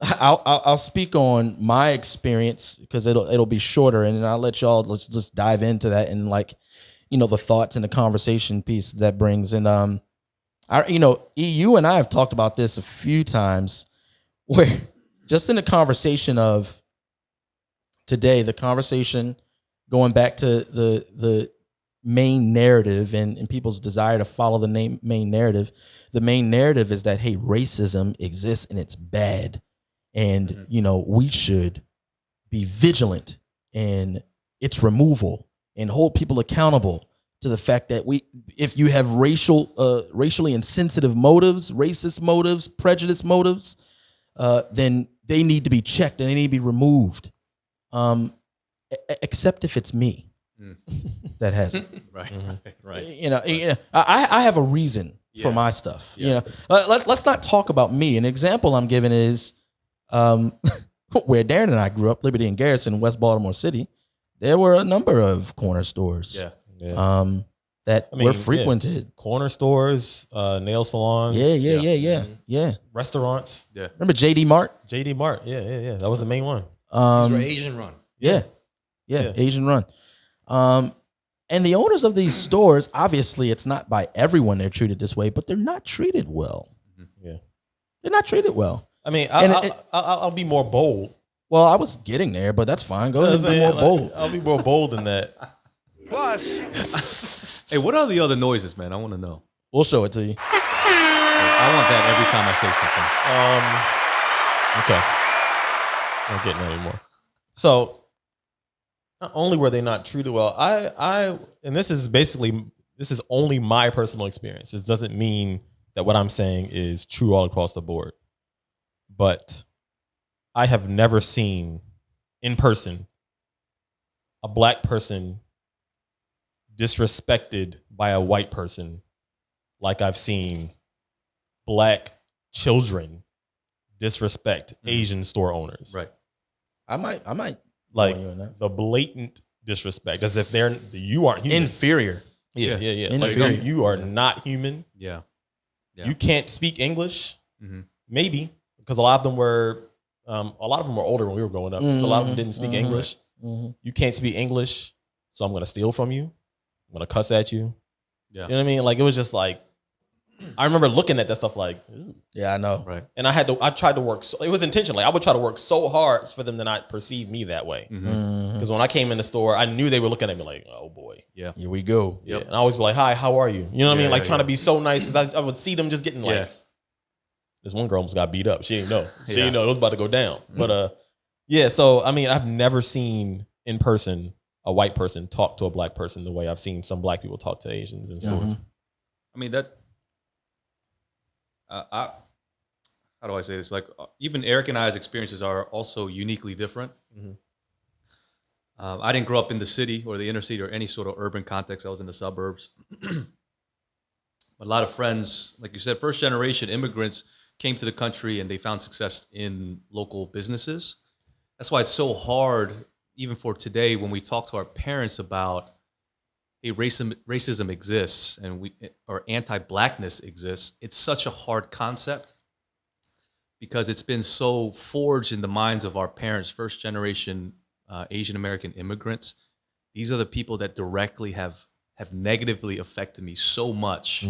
I'll speak on my experience because it'll be shorter, and then I'll let y'all let's just dive into that and like, the thoughts and the conversation piece that brings. And EU and I have talked about this a few times, where just in the conversation of today, the conversation going back to the main narrative and people's desire to follow the main narrative. The main narrative is that, hey, racism exists and it's bad. And, we should be vigilant in its removal and hold people accountable to the fact that if you have racially insensitive motives, racist motives, prejudice motives, then they need to be checked and they need to be removed. Except if it's me that has it. Right. I have a reason for my stuff. Let's not talk about me. An example I'm giving is where Darren and I grew up, Liberty and Garrison in West Baltimore City. There were a number of corner stores that were frequented. Corner stores, nail salons. Yeah. Restaurants. Yeah. Remember JD Mart? JD Mart. Yeah. That was the main one. These were Asian run. Yeah, Asian run. And the owners of these stores, obviously, it's not by everyone they're treated this way, but they're not treated well. Yeah. They're not treated well. I mean, I'll be more bold. Well, I was getting there, but that's fine. Go ahead and be more bold. I'll be more bold than that. Hey, what are the other noises, man? I want to know. We'll show it to you. I want that every time I say something. Okay. I don't get that anymore. So, not only were they not treated well, and this is only my personal experience. This doesn't mean that what I'm saying is true all across the board. But I have never seen in person a black person disrespected by a white person like I've seen black children disrespect Asian store owners. Right. I might Like join you on that. the blatant disrespect, as if you aren't human. Inferior. Yeah. Like Inferior. you are not human. Yeah. You can't speak English. Mhm. Maybe because a lot of them were older when we were growing up. So a lot of them didn't speak English. You can't speak English, so I'm gonna steal from you. I'm gonna cuss at you. Yeah. You know what I mean? Like it was just like I remember looking at that stuff like, ooh. Yeah, I know. Right. And I tried to work. It was intentional. Like I would try to work so hard for them to not perceive me that way. Because when I came in the store, I knew they were looking at me like, oh boy. Yeah. Here we go. Yeah. And I always be like, hi, how are you? You know what I mean? Like trying yeah. to be so nice because I would see them just getting like, this one girl almost got beat up. She didn't know. She didn't know it was about to go down. But so I mean, I've never seen in person a white person talk to a black person the way I've seen some black people talk to Asians in stores. I mean that. How do I say this? Like even Eric and I's experiences are also uniquely different. I didn't grow up in the city or the inner city or any sort of urban context. I was in the suburbs. A lot of friends, like you said, first generation immigrants came to the country and they found success in local businesses. That's why it's so hard, even for today, when we talk to our parents about, hey, racism exists or anti-blackness exists. It's such a hard concept because it's been so forged in the minds of our parents, first generation Asian American immigrants. These are the people that directly have negatively affected me so much.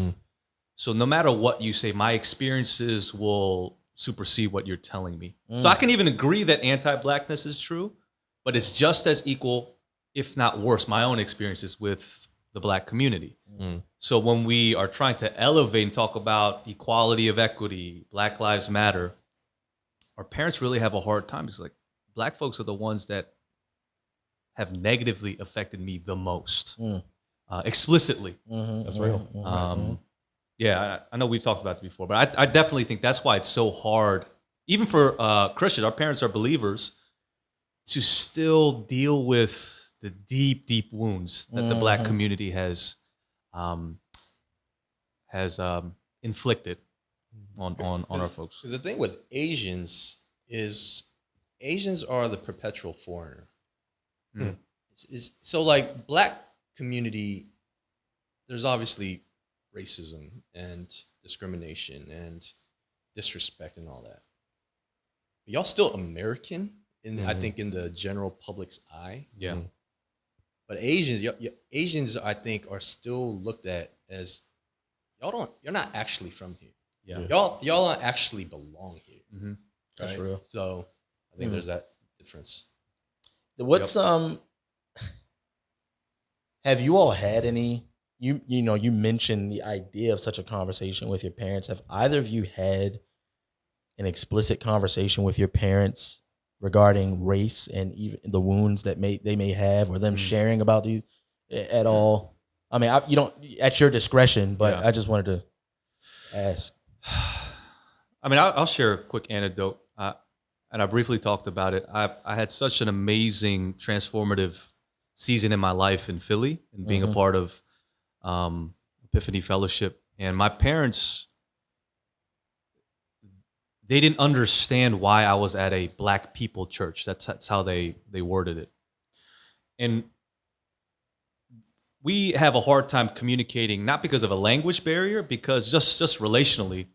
So no matter what you say, my experiences will supersede what you're telling me. So I can even agree that anti-blackness is true, but it's just as equal, if not worse, my own experiences with the black community. So when we are trying to elevate and talk about equality of equity, Black Lives Matter, our parents really have a hard time. It's like black folks are the ones that have negatively affected me the most, explicitly. That's real. Yeah, I know we've talked about it before, but I definitely think that's why it's so hard, even for Christians, our parents are believers, to still deal with the deep, deep wounds that the black community has inflicted on our folks. Because the thing with Asians is Asians are the perpetual foreigner. So like black community, there's obviously racism and discrimination and disrespect and all that. y'all still American I think in the general public's eye. Yeah. But Asians, I think, are still looked at as you're not actually from here. Yeah. Y'all don't actually belong here. Mm-hmm. That's right? real. So I think there's that difference. What's have you all had any you mentioned the idea of such a conversation with your parents. Have either of you had an explicit conversation with your parents regarding race and even the wounds that they may have, or them sharing about you at all? I mean, you don't at your discretion, but I just wanted to ask. I mean, I'll share a quick anecdote, and I briefly talked about it. I had such an amazing, transformative season in my life in Philly, and being a part of Epiphany Fellowship. And my parents, they didn't understand why I was at a Black people church. That's how they worded it. And we have a hard time communicating, not because of a language barrier, because just relationally.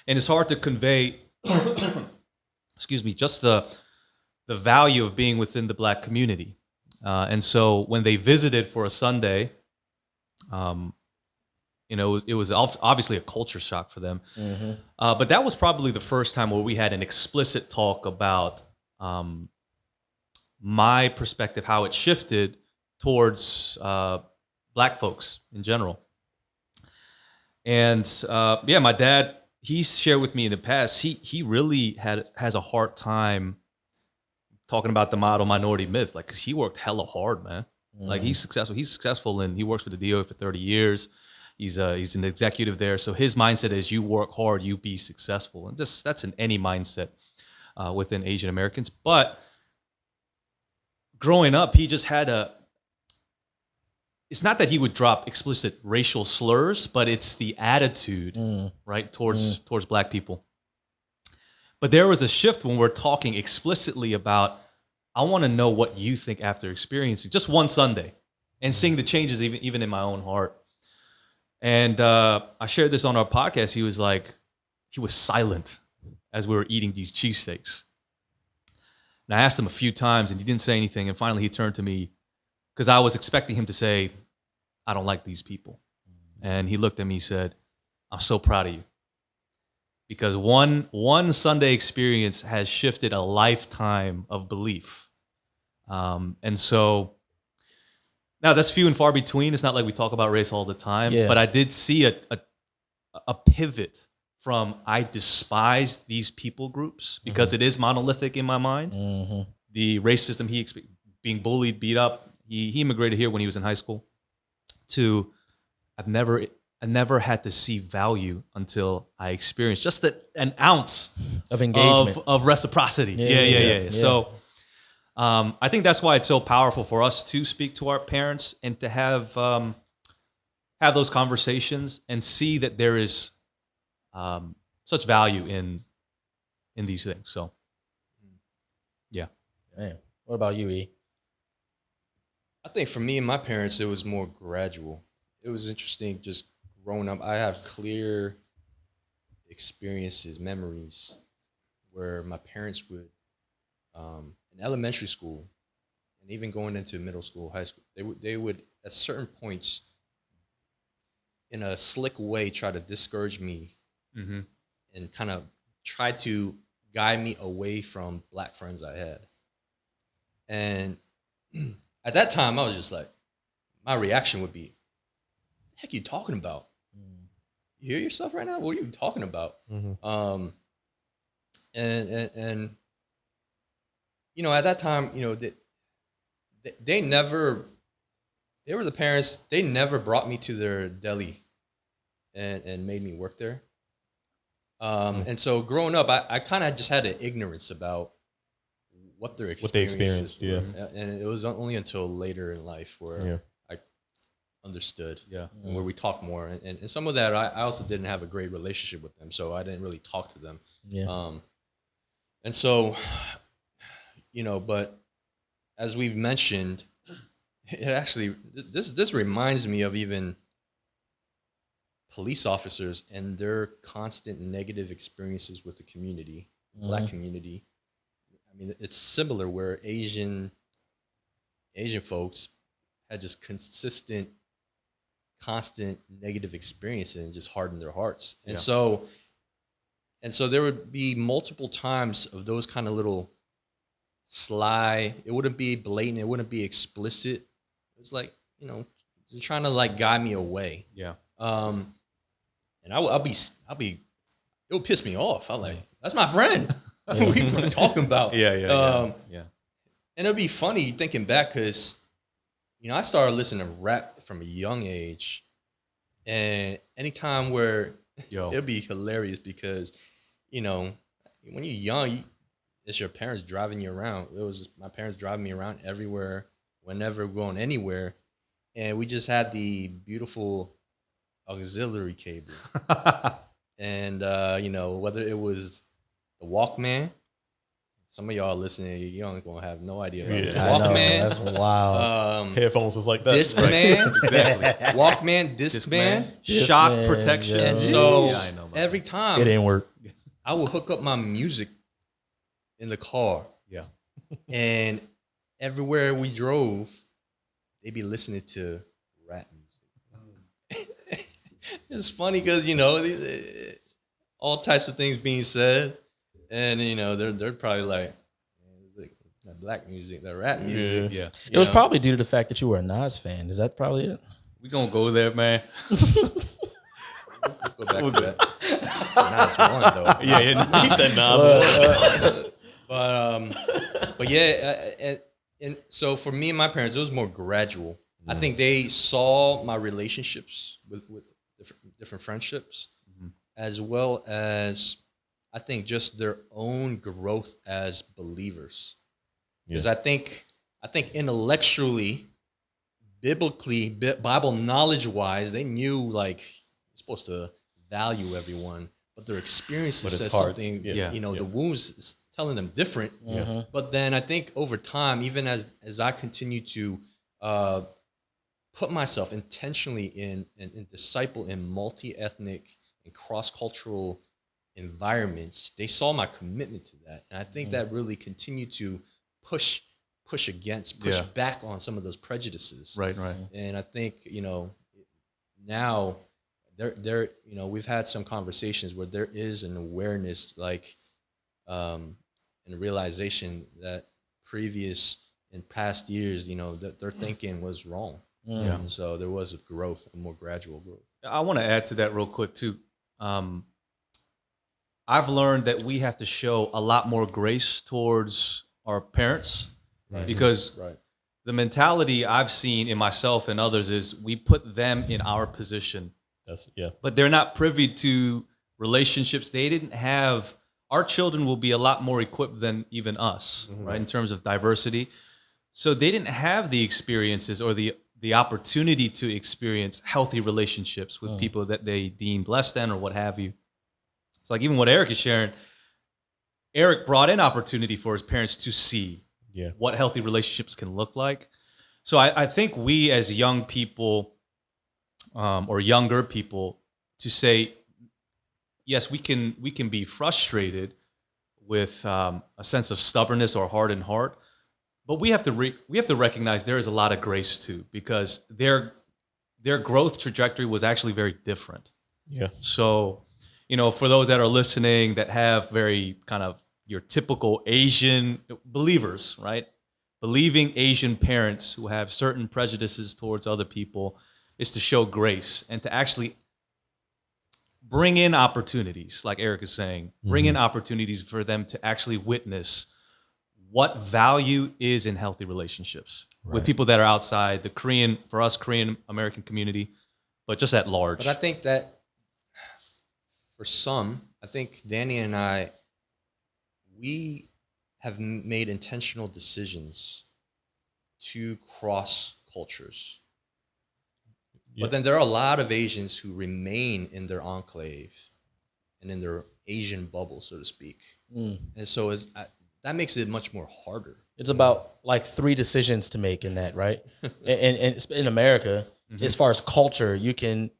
And it's hard to convey, excuse me, just the value of being within the Black community. And so when they visited for a Sunday, it was obviously a culture shock for them. But that was probably the first time where we had an explicit talk about my perspective, how it shifted towards Black folks in general. And my dad, he shared with me in the past, he really has a hard time talking about the model minority myth, like, because he worked hella hard, man. Like, he's successful, and he works for the DOA for 30 years. He's an executive there. So his mindset is, you work hard, you be successful. And that's in any mindset within Asian Americans. But growing up, he just had it's not that he would drop explicit racial slurs, but it's the attitude, right, towards Black people. But there was a shift when we're talking explicitly about, I want to know what you think after experiencing just one Sunday and seeing the changes even in my own heart. And I shared this on our podcast. He was silent as we were eating these cheesesteaks. And I asked him a few times, and he didn't say anything. And finally, he turned to me, because I was expecting him to say, I don't like these people. And he looked at me and said, I'm so proud of you. Because one Sunday experience has shifted a lifetime of belief. And so now that's few and far between. It's not like we talk about race all the time, but I did see a pivot from, I despise these people groups because it is monolithic in my mind. The racism, being bullied, beat up, he immigrated here when he was in high school, to I never had to see value until I experienced just an ounce of engagement, of reciprocity. Yeah. So I think that's why it's so powerful for us to speak to our parents and to have those conversations and see that there is such value in these things. So, yeah. Man, what about you, E? I think for me and my parents, it was more gradual. It was interesting just growing up. I have clear experiences, memories, where my parents would, in elementary school, and even going into middle school, high school, they would at certain points, in a slick way, try to discourage me and kind of try to guide me away from Black friends I had. And at that time, I was just like, my reaction would be, "The heck you talking about? You hear yourself right now? What are you talking about?" And at that time, they were the parents. They never brought me to their deli and made me work there. And so growing up, I kind of just had an ignorance about what they experienced, yeah. And it was only until later in life where I understood, and where we talked more. And some of that, I also didn't have a great relationship with them, so I didn't really talk to them. And so, but as we've mentioned, it actually, this reminds me of even police officers and their constant negative experiences with the community. Black community. I mean, it's similar where Asian folks had just constant negative experiences and just hardened their hearts. And so there would be multiple times of those kind of little sly. It wouldn't be blatant. It wouldn't be explicit. It was like, just trying to like guide me away. Yeah. And I'll be. It would piss me off. I'm like, that's my friend. What are we talking about? Yeah. And it'll be funny thinking back because, I started listening to rap from a young age, and anytime where it'll be hilarious because, when you're young, it's your parents driving you around. It was my parents driving me around everywhere, whenever going anywhere, and we just had the beautiful auxiliary cable, and whether it was the Walkman. Some of y'all listening, you ain't gonna have no idea about that. Walkman. That's wild. Headphones was like that. Discman. Exactly. Walkman, Discman. Shock Discman, protection. yeah. And so I know about every that. time It didn't work. I would hook up my music in the car. Yeah. And everywhere we drove, they'd be listening to rap music. It's funny because, all types of things being said. And, they're probably like, that black music, that rap music. Yeah. It was probably due to the fact that you were a Nas fan. Is that probably it? We gonna go there, man. Let's go back to that. Nas one, though. Yeah. He said Nas. But yeah, and so for me and my parents, it was more gradual. I think they saw my relationships with different friendships, as well as I think just their own growth as believers. Because I think intellectually, biblically, Bible knowledge wise, they knew like you're supposed to value everyone, but their experiences said something. The wounds is telling them different. But then I think over time, even as I continue to put myself intentionally in disciple in multi-ethnic and cross-cultural environments, they saw my commitment to that. And I think that really continued to push back on some of those prejudices. Right. And I think, now there we've had some conversations where there is an awareness, like, and a realization that previous and past years, that their thinking was wrong. And so there was a more gradual growth. I want to add to that real quick too. I've learned that we have to show a lot more grace towards our parents, because the mentality I've seen in myself and others is we put them in our position. But they're not privy to relationships they didn't have. Our children will be a lot more equipped than even us, right, in terms of diversity. So they didn't have the experiences or the opportunity to experience healthy relationships with people that they deemed less than or what have you. It's like even what Eric is sharing, Eric brought in opportunity for his parents to see what healthy relationships can look like. So I think we as young people or younger people to say, yes, we can be frustrated with a sense of stubbornness or hardened heart, but we have to recognize there is a lot of grace too, because their growth trajectory was actually very different. So, for those that are listening that have very kind of your typical Asian believers, right? Believing Asian parents who have certain prejudices towards other people, is to show grace and to actually bring in opportunities, like Eric is saying, bring in opportunities for them to actually witness what value is in healthy relationships with people that are outside the Korean American community, but just at large. But I think that for some, I think Danny and I, we have made intentional decisions to cross cultures. But then there are a lot of Asians who remain in their enclave and in their Asian bubble, so to speak. And so that makes it much more harder. It's about like 3 decisions to make in that, right? and in America, as far as culture, you can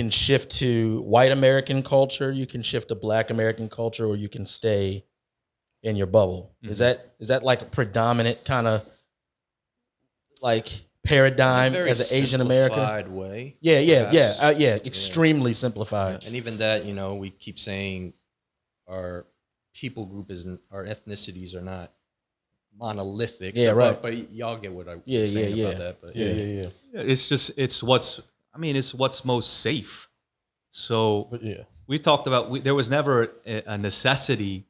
shift to white American culture, you can shift to black American culture, or you can stay in your bubble. Is that like a predominant kind of like paradigm very as an Asian American? simplified way. Yeah. Extremely simplified. And even that, we keep saying our people group our ethnicities are not monolithic. Yeah, right. But y'all get what I'm Yeah, saying yeah, about that. But Yeah. It's what's most safe. So But yeah. we talked about there was never a necessity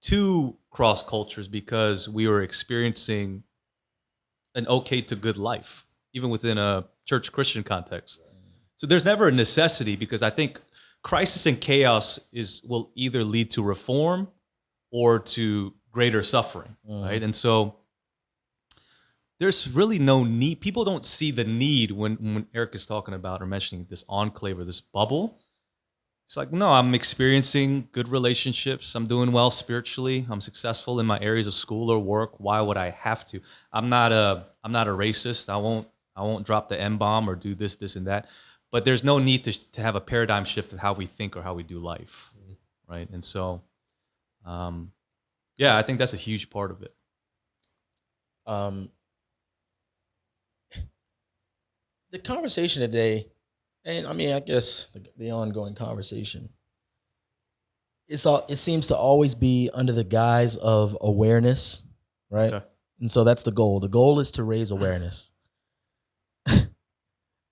to cross cultures because we were experiencing an okay to good life, even within a church Christian context. So there's never a necessity because I think crisis and chaos will either lead to reform or to greater suffering, right? And so there's really no need. People don't see the need when Eric is talking about or mentioning this enclave or this bubble. It's like, no, I'm experiencing good relationships. I'm doing well spiritually. I'm successful in my areas of school or work. Why would I have to? I'm not a racist. I won't drop the M-bomb or do this, and that. But there's no need to have a paradigm shift of how we think or how we do life, right? And so, I think that's a huge part of it. The conversation today, and I mean, I guess the ongoing conversation, it seems to always be under the guise of awareness, right? Okay. And so that's the goal. The goal is to raise awareness.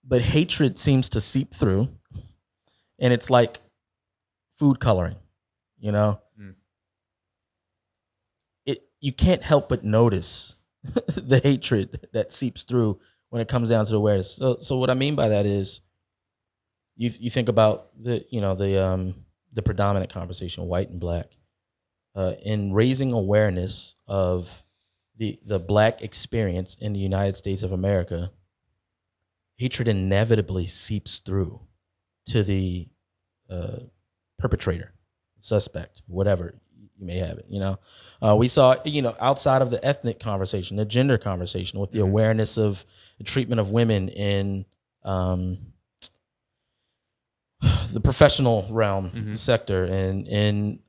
But hatred seems to seep through, and it's like food coloring, You can't help but notice the hatred that seeps through when it comes down to the awareness. So what I mean by that is, you think about the predominant conversation, white and black, in raising awareness of the black experience in the United States of America. Hatred inevitably seeps through to the perpetrator, suspect, whatever you may have it. We saw, outside of the ethnic conversation, the gender conversation, with the awareness of the treatment of women in the professional realm sector and in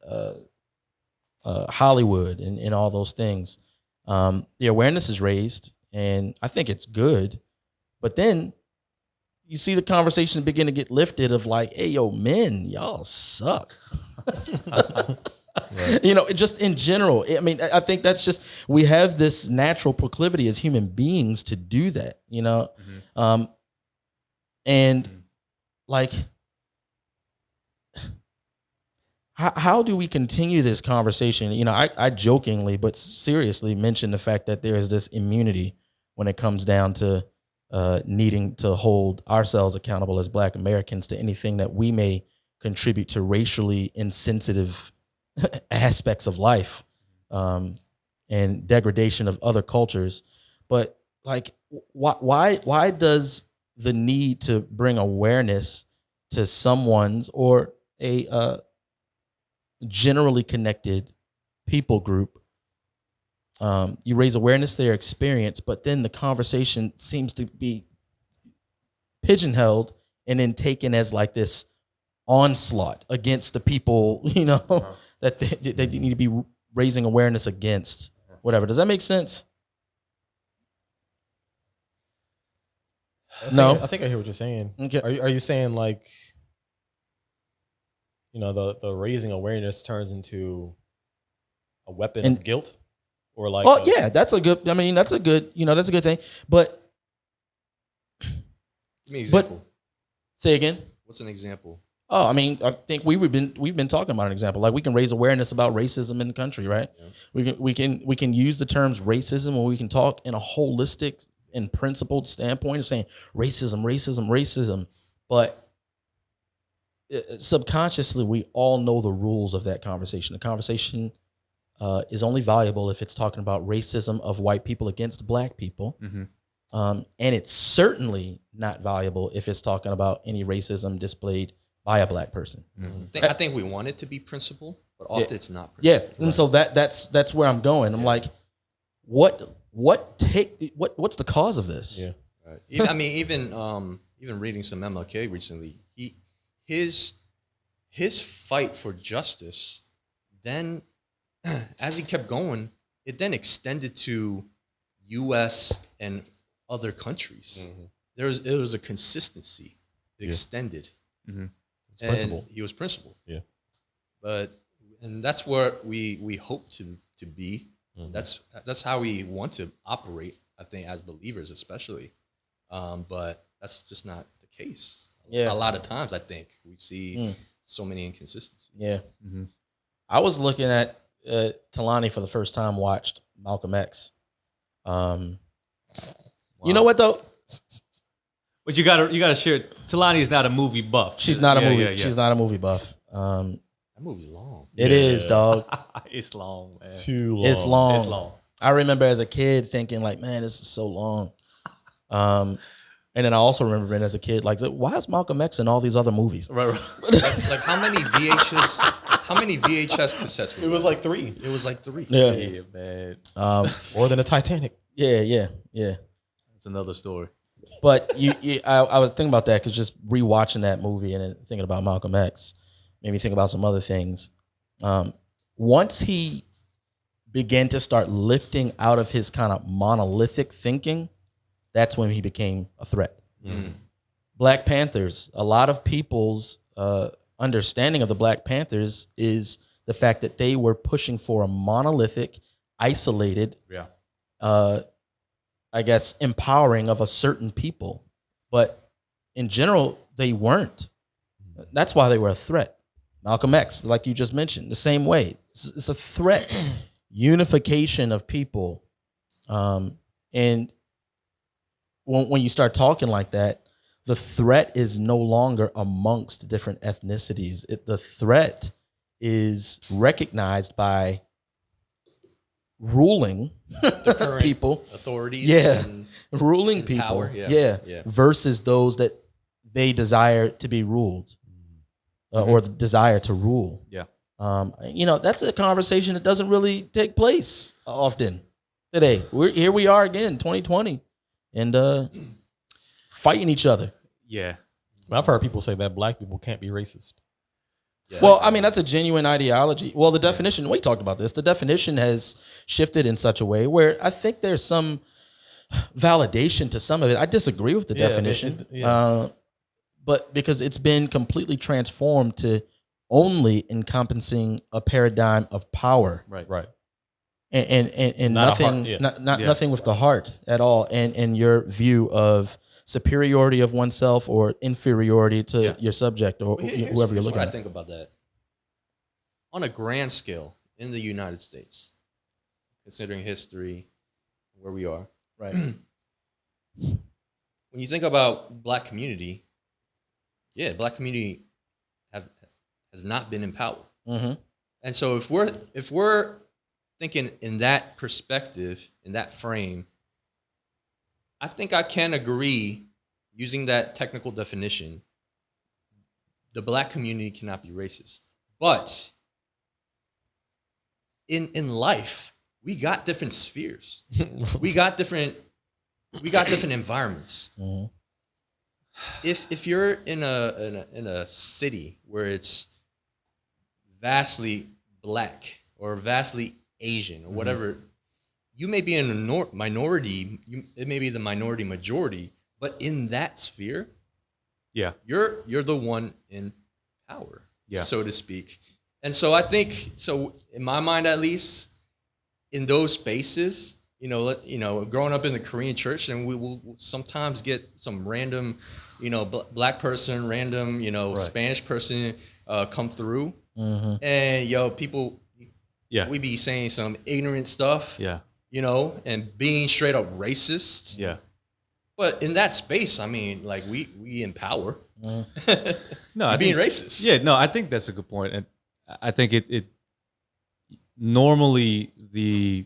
Hollywood and all those things. The awareness is raised, and I think it's good. But then you see the conversation begin to get lifted of like, hey, yo, men, y'all suck. Right. Just in general. I mean, I think that's just, we have this natural proclivity as human beings to do that, like, how do we continue this conversation? I jokingly but seriously mentioned the fact that there is this immunity when it comes down to needing to hold ourselves accountable as Black Americans to anything that we may contribute to racially insensitive aspects of life, and degradation of other cultures. But like, why does the need to bring awareness to someone's or a generally connected people group? You raise awareness to their experience, but then the conversation seems to be pigeonholed and then taken as like this onslaught against the people, that they need to be raising awareness against. Whatever. Does that make sense? I think I hear what you're saying. Okay. Are you saying like, the raising awareness turns into a weapon of guilt? Or like, that's a good thing. But give me an example. Say again. What's an example? Oh, I mean, I think we've been talking about an example. Like, we can raise awareness about racism in the country, right? Yeah. We can use the terms racism, or we can talk in a holistic and principled standpoint of saying racism. But subconsciously, we all know the rules of that conversation. The conversation is only valuable if it's talking about racism of white people against Black people. And it's certainly not valuable if it's talking about any racism displayed by a Black person. I think we want it to be principle, but often it's not principle. Yeah, and so that's where I'm going. I'm like, what's the cause of this? Yeah, right. I mean, even reading some MLK recently, his fight for justice then as he kept going, it then extended to U.S. and other countries. It was a consistency. It extended. It's principle. And he was principled. Yeah. And that's where we hope to be. That's how we want to operate, I think, as believers especially. But that's just not the case. Yeah. A lot of times I think we see so many inconsistencies. Yeah. I was looking at Talani for the first time, watched Malcolm X. You know what though? But you gotta share. Talani is not a movie buff. She's not a movie. Yeah. She's not a movie buff. That movie's long. It is, dog. It's long, man. Too long. It's long. It's long. I remember as a kid thinking like, man, this is so long. And then I also remember being as a kid like, why is Malcolm X in all these other movies? Right. Like how many VHS cassettes It was like 3. It was like 3. Yeah. Yeah, man. More than a Titanic. Yeah. That's another story. But I was thinking about that because just rewatching that movie and then thinking about Malcolm X made me think about some other things. Once he began to start lifting out of his kind of monolithic thinking, that's when he became a threat. Black Panthers, a lot of people's understanding of the Black Panthers is the fact that they were pushing for a monolithic, isolated, I guess, empowering of a certain people. But in general, they weren't. That's why they were a threat. Malcolm X, like you just mentioned, the same way. It's a threat, unification of people. And when you start talking like that, the threat is no longer amongst different ethnicities. The threat is recognized by ruling The current people, authorities. ruling and people, power, yeah. versus those that they desire to be ruled or the desire to rule. Yeah. That's a conversation that doesn't really take place often today. Here we are again, 2020, and fighting each other. Yeah. I've heard people say that black people can't be racist. Yeah. Well, I mean, that's a genuine ideology. Well, the definition, we talked about this, the definition has shifted in such a way where I think there's some validation to some of it. I disagree with the definition, but because it's been completely transformed to only encompassing a paradigm of power. Right. And Not a nothing, heart, nothing with the heart at all. And your view of superiority of oneself or inferiority to your subject or whoever you're looking what at. I think about that. On a grand scale in the United States, considering history, where we are, Right. when you think about black community, black community has not been in power. Mm-hmm. And so if we're thinking in that perspective, in that frame, I think I can agree, using that technical definition, the black community cannot be racist. But in life, we got different spheres. we got different environments. Mm-hmm. If you're in a city where it's vastly black or vastly Asian or whatever, you may be in a minority. It may be the minority majority, but in that sphere, you're the one in power, so to speak. And so I think, in my mind at least, in those spaces, growing up in the Korean church, and we will sometimes get some random, black person, random, Spanish person come through, and people, we be saying some ignorant stuff, and being straight up racist. Yeah. But in that space, I mean, like we in power. No, being racist. Yeah, no, I think that's a good point, and I think it normally the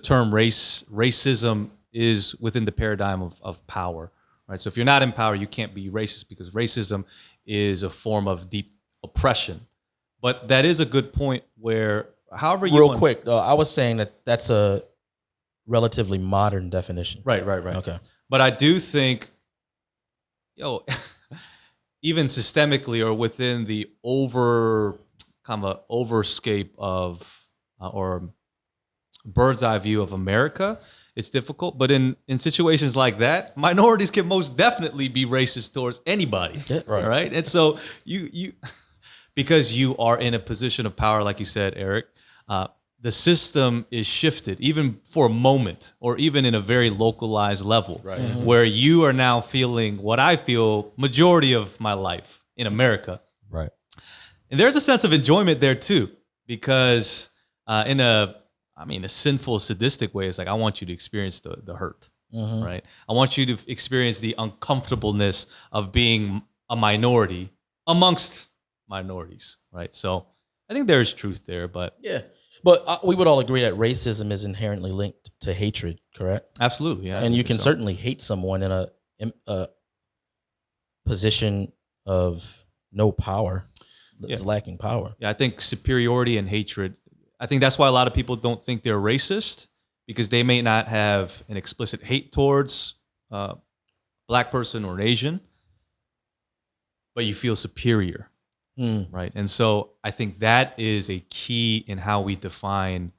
term racism is within the paradigm of power, right? So if you're not in power, you can't be racist because racism is a form of deep oppression. But that is a good point where, however you Real quick, though, I was saying that that's a relatively modern definition. Right. Okay. But I do think, even systemically or within the overscape of or bird's eye view of America, it's difficult. But in situations like that, minorities can most definitely be racist towards anybody. Yeah. Right. And so you because you are in a position of power, like you said, Eric, the system is shifted even for a moment or even in a very localized level where you are now feeling what I feel majority of my life in America. Right. And there's a sense of enjoyment there too, because in a sinful, sadistic way, it's like, I want you to experience the hurt, right? I want you to experience the uncomfortableness of being a minority amongst minorities, right? So I think there is truth there, but Yeah. But we would all agree that racism is inherently linked to hatred, correct? absolutely, yeah. And I you think can so. certainly hate someone in a position of no power, that's lacking power. Yeah, I think superiority and hatred, I think that's why a lot of people don't think they're racist, because they may not have an explicit hate towards a black person or an Asian, but you feel superior. Right. And so I think that is a key in how we define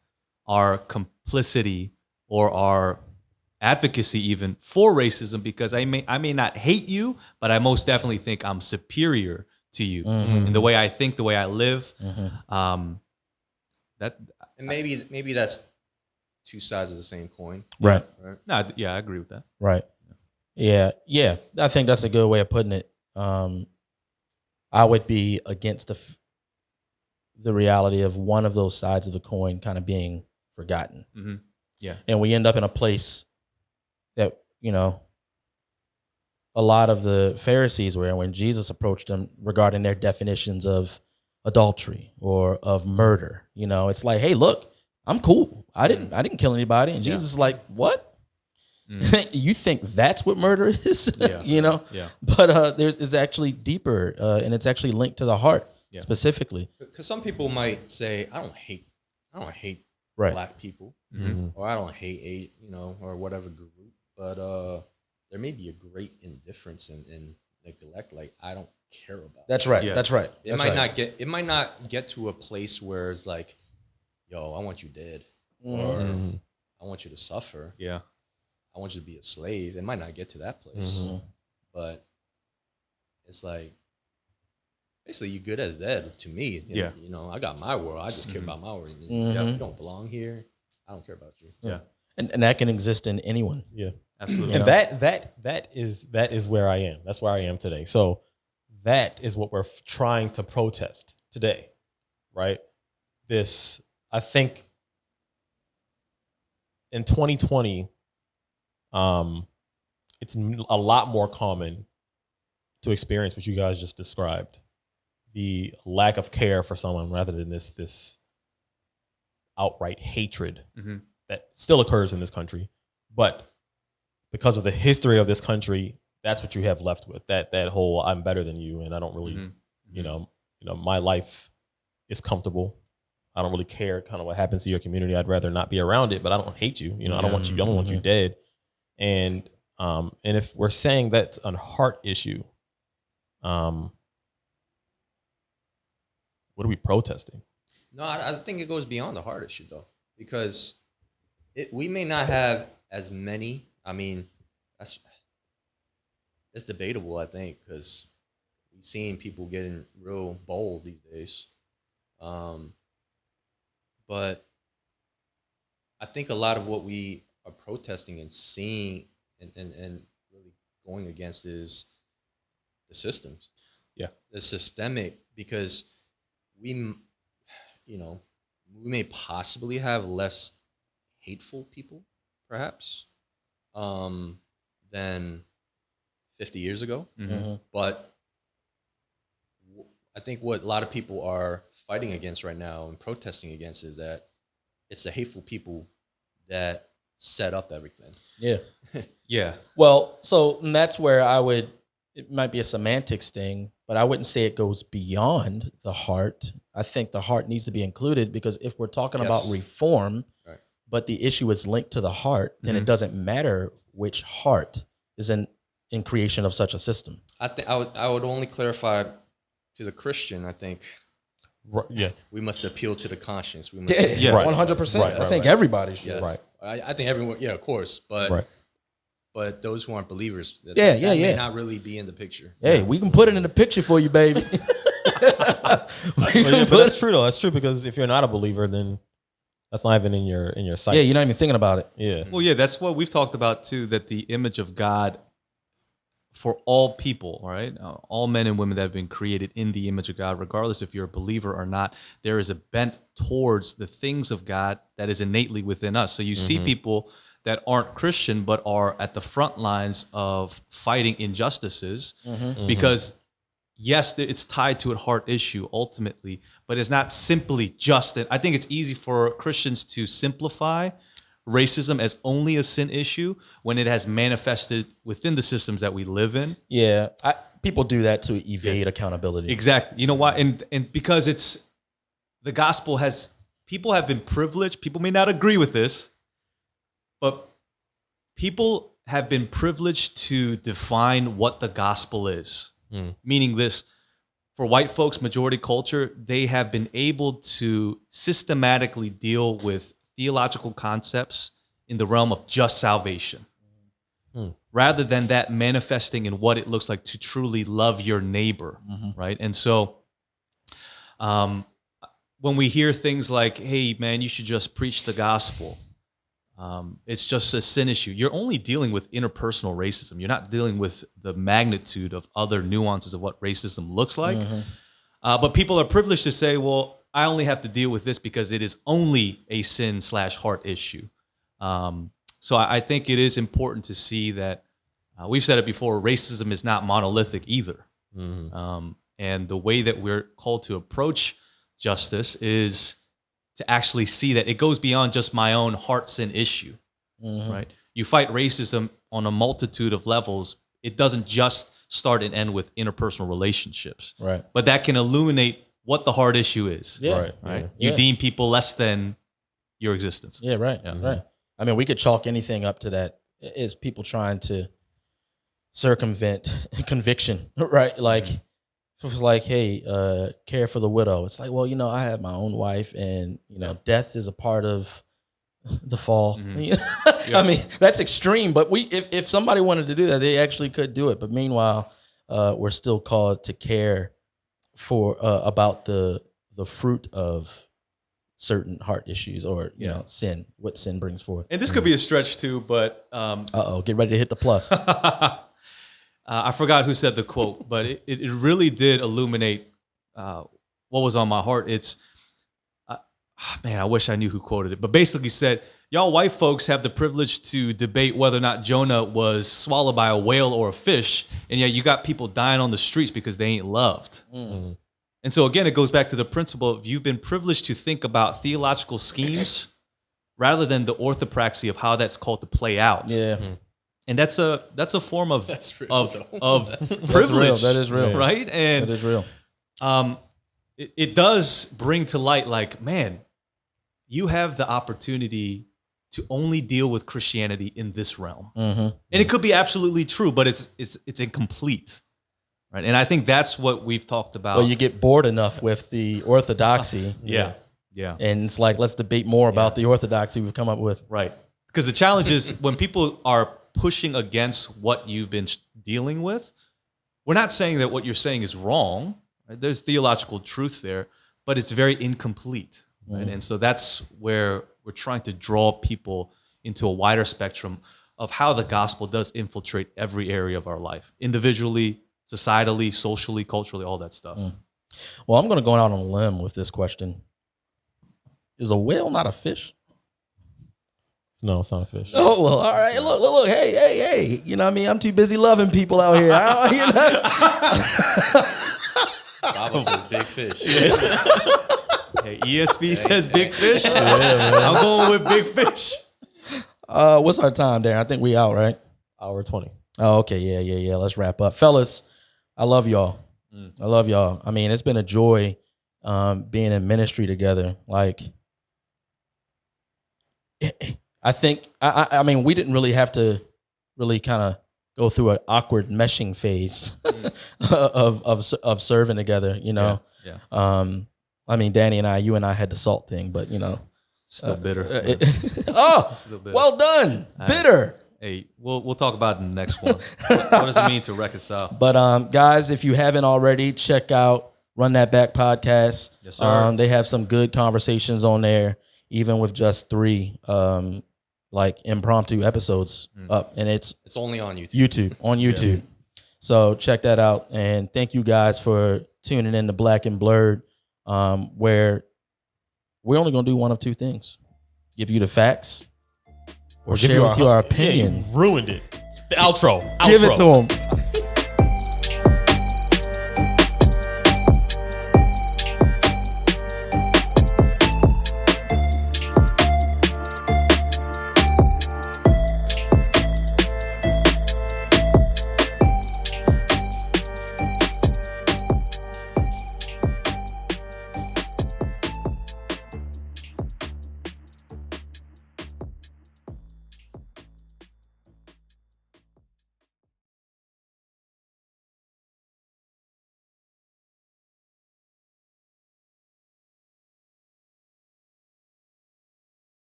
our complicity or our advocacy even for racism, because I may not hate you, but I most definitely think I'm superior to you in the way I think, the way I live. That And maybe that's two sides of the same coin. Right. no, yeah, I agree with that. Right. Yeah. Yeah. I think that's a good way of putting it. I would be against the reality of one of those sides of the coin kind of being forgotten. Yeah. And we end up in a place that, a lot of the Pharisees were in when Jesus approached them regarding their definitions of adultery or of murder. It's like, hey, look, I'm cool. I didn't kill anybody. And Jesus is like, what? You think that's what murder is? Yeah. Yeah. But it's actually deeper, and it's actually linked to the heart specifically. Because some people might say, I don't hate Right. black people, or I don't hate or whatever group, but there may be a great indifference and neglect. Like, I don't care about. That's right. Yeah. That's right. It might not get to a place where it's like, yo, I want you dead, or I want you to suffer. Yeah. I want you to be a slave. It might not get to that place, but it's like, basically, you're good as dead to me. Yeah. I got my world. I just care about my world. You don't belong here. I don't care about you. Yeah. And that can exist in anyone. Yeah. Absolutely. And that is where I am. That's where I am today. So that is what we're trying to protest today, right? I think in 2020, it's a lot more common to experience what you guys just described, the lack of care for someone rather than this outright hatred that still occurs in this country. But because of the history of this country, that's what you have left with, that whole I'm better than you, and I don't really, my life is comfortable. I don't really care kind of what happens to your community. I'd rather not be around it, but I don't hate you. I don't want you. I don't want you dead. And if we're saying that's a heart issue, what are we protesting? No, I think it goes beyond the heart issue, though, because we may not have as many. I mean, it's debatable, I think, because we've seen people getting real bold these days. But I think a lot of what we are protesting and seeing and really going against is the systems. Yeah. The systemic, because we may possibly have less hateful people, perhaps, than 50 years ago. But I think what a lot of people are fighting against right now and protesting against is that it's the hateful people that set up everything. Yeah. Yeah. Well, and that's where it might be a semantics thing, but I wouldn't say it goes beyond the heart. I think the heart needs to be included, because if we're talking about reform, but the issue is linked to the heart, then it doesn't matter which heart is in creation of such a system. I would only clarify to the Christian. I think Yeah. We must appeal to the conscience. We must. Yeah, Right. 100%. Right, I think everybody should. Yes. Right. I think everyone. Yeah, of course. But Right. but those who aren't believers, that may not really be in the picture. Hey, we can put it in the picture for you, baby. But that's true though. That's true because if you're not a believer, then that's not even in your sights. Yeah, you're not even thinking about it. Yeah. Well, yeah, that's what we've talked about too, that the image of God for all people, right? All men and women that have been created in the image of God, regardless if you're a believer or not, there is a bent towards the things of God that is innately within us. So you see people that aren't Christian but are at the front lines of fighting injustices because yes, it's tied to a heart issue ultimately, but it's not simply just that. I think it's easy for Christians to simplify racism as only a sin issue when it has manifested within the systems that we live in. Yeah, people do that to evade accountability. Exactly. You know why? And because it's the gospel has, people have been privileged. People may not agree with this, but people have been privileged to define what the gospel is. Meaning this, for white folks, majority culture, they have been able to systematically deal with theological concepts in the realm of just salvation, rather than that manifesting in what it looks like to truly love your neighbor, right? And so when we hear things like, hey, man, you should just preach the gospel, it's just a sin issue. You're only dealing with interpersonal racism. You're not dealing with the magnitude of other nuances of what racism looks like. But people are privileged to say, well, I only have to deal with this because it is only a sin/heart issue. So I think it is important to see that we've said it before, racism is not monolithic either. And the way that we're called to approach justice is to actually see that it goes beyond just my own heart sin issue, right? You fight racism on a multitude of levels. It doesn't just start and end with interpersonal relationships, Right. but that can illuminate what the heart issue is. Yeah. Right. Yeah. You deem people less than your existence. Yeah, right. Right. I mean, we could chalk anything up to that. Is people trying to circumvent conviction, right? Like, it's like, hey, care for the widow. It's like, well, I have my own wife, and death is a part of the fall. I mean, that's extreme, but if somebody wanted to do that, they actually could do it. But meanwhile, we're still called to care for about the fruit of certain heart issues or sin, what sin brings forth. And this could be a stretch too, but Get ready to hit the plus. I forgot who said the quote, but it really did illuminate what was on my heart. It's man, I wish I knew who quoted it, but basically said, y'all white folks have the privilege to debate whether or not Jonah was swallowed by a whale or a fish, and yet you got people dying on the streets because they ain't loved. And so again, it goes back to the principle of you've been privileged to think about theological schemes rather than the orthopraxy of how that's called to play out. Yeah. And that's a form of of That's privilege. real. That is real. Right? And That is real. it does bring to light, like, man, you have the opportunity to only deal with Christianity in this realm. And it could be absolutely true, but it's incomplete. Right. And I think that's what we've talked about. Well, you get bored enough with the orthodoxy. Yeah. And it's like, let's debate more about the orthodoxy we've come up with. Right. Because the challenge is when people are pushing against what you've been dealing with, we're not saying that what you're saying is wrong. Right? There's theological truth there, but it's very incomplete. Right? And so that's where we're trying to draw people into a wider spectrum of how the gospel does infiltrate every area of our life, individually, societally, socially, culturally, all that stuff. Well, I'm going to go out on a limb with this question. Is a whale not a fish? No, it's not a fish. Oh, well, all right. Look. Hey. You know what I mean? I'm too busy loving people out here. Bible says big fish. Hey, ESV says big fish. I'm going with big fish. What's our time, Darren? I think we out, right? Hour 20. Oh, okay. Yeah. Let's wrap up. Fellas, I love y'all. I love y'all. I mean, it's been a joy being in ministry together. Like, I think, I mean, we didn't really have to really kind of go through an awkward meshing phase of serving together, Yeah. I mean, Danny and you and I had the salt thing, but Still bitter. Bitter. Well done. Bitter. Hey, we'll talk about it in the next one. What does it mean to reconcile? But guys, if you haven't already, check out Run That Back podcast. Yes, sir. They have some good conversations on there, even with just 3 like impromptu episodes up, and it's only on YouTube. On YouTube. Yeah. So check that out, and thank you guys for tuning in to Black and Blurred, where we're only gonna do one of 2 things: give you the facts, or share with you our opinion. Yeah, you ruined it. The outro. Give it to them.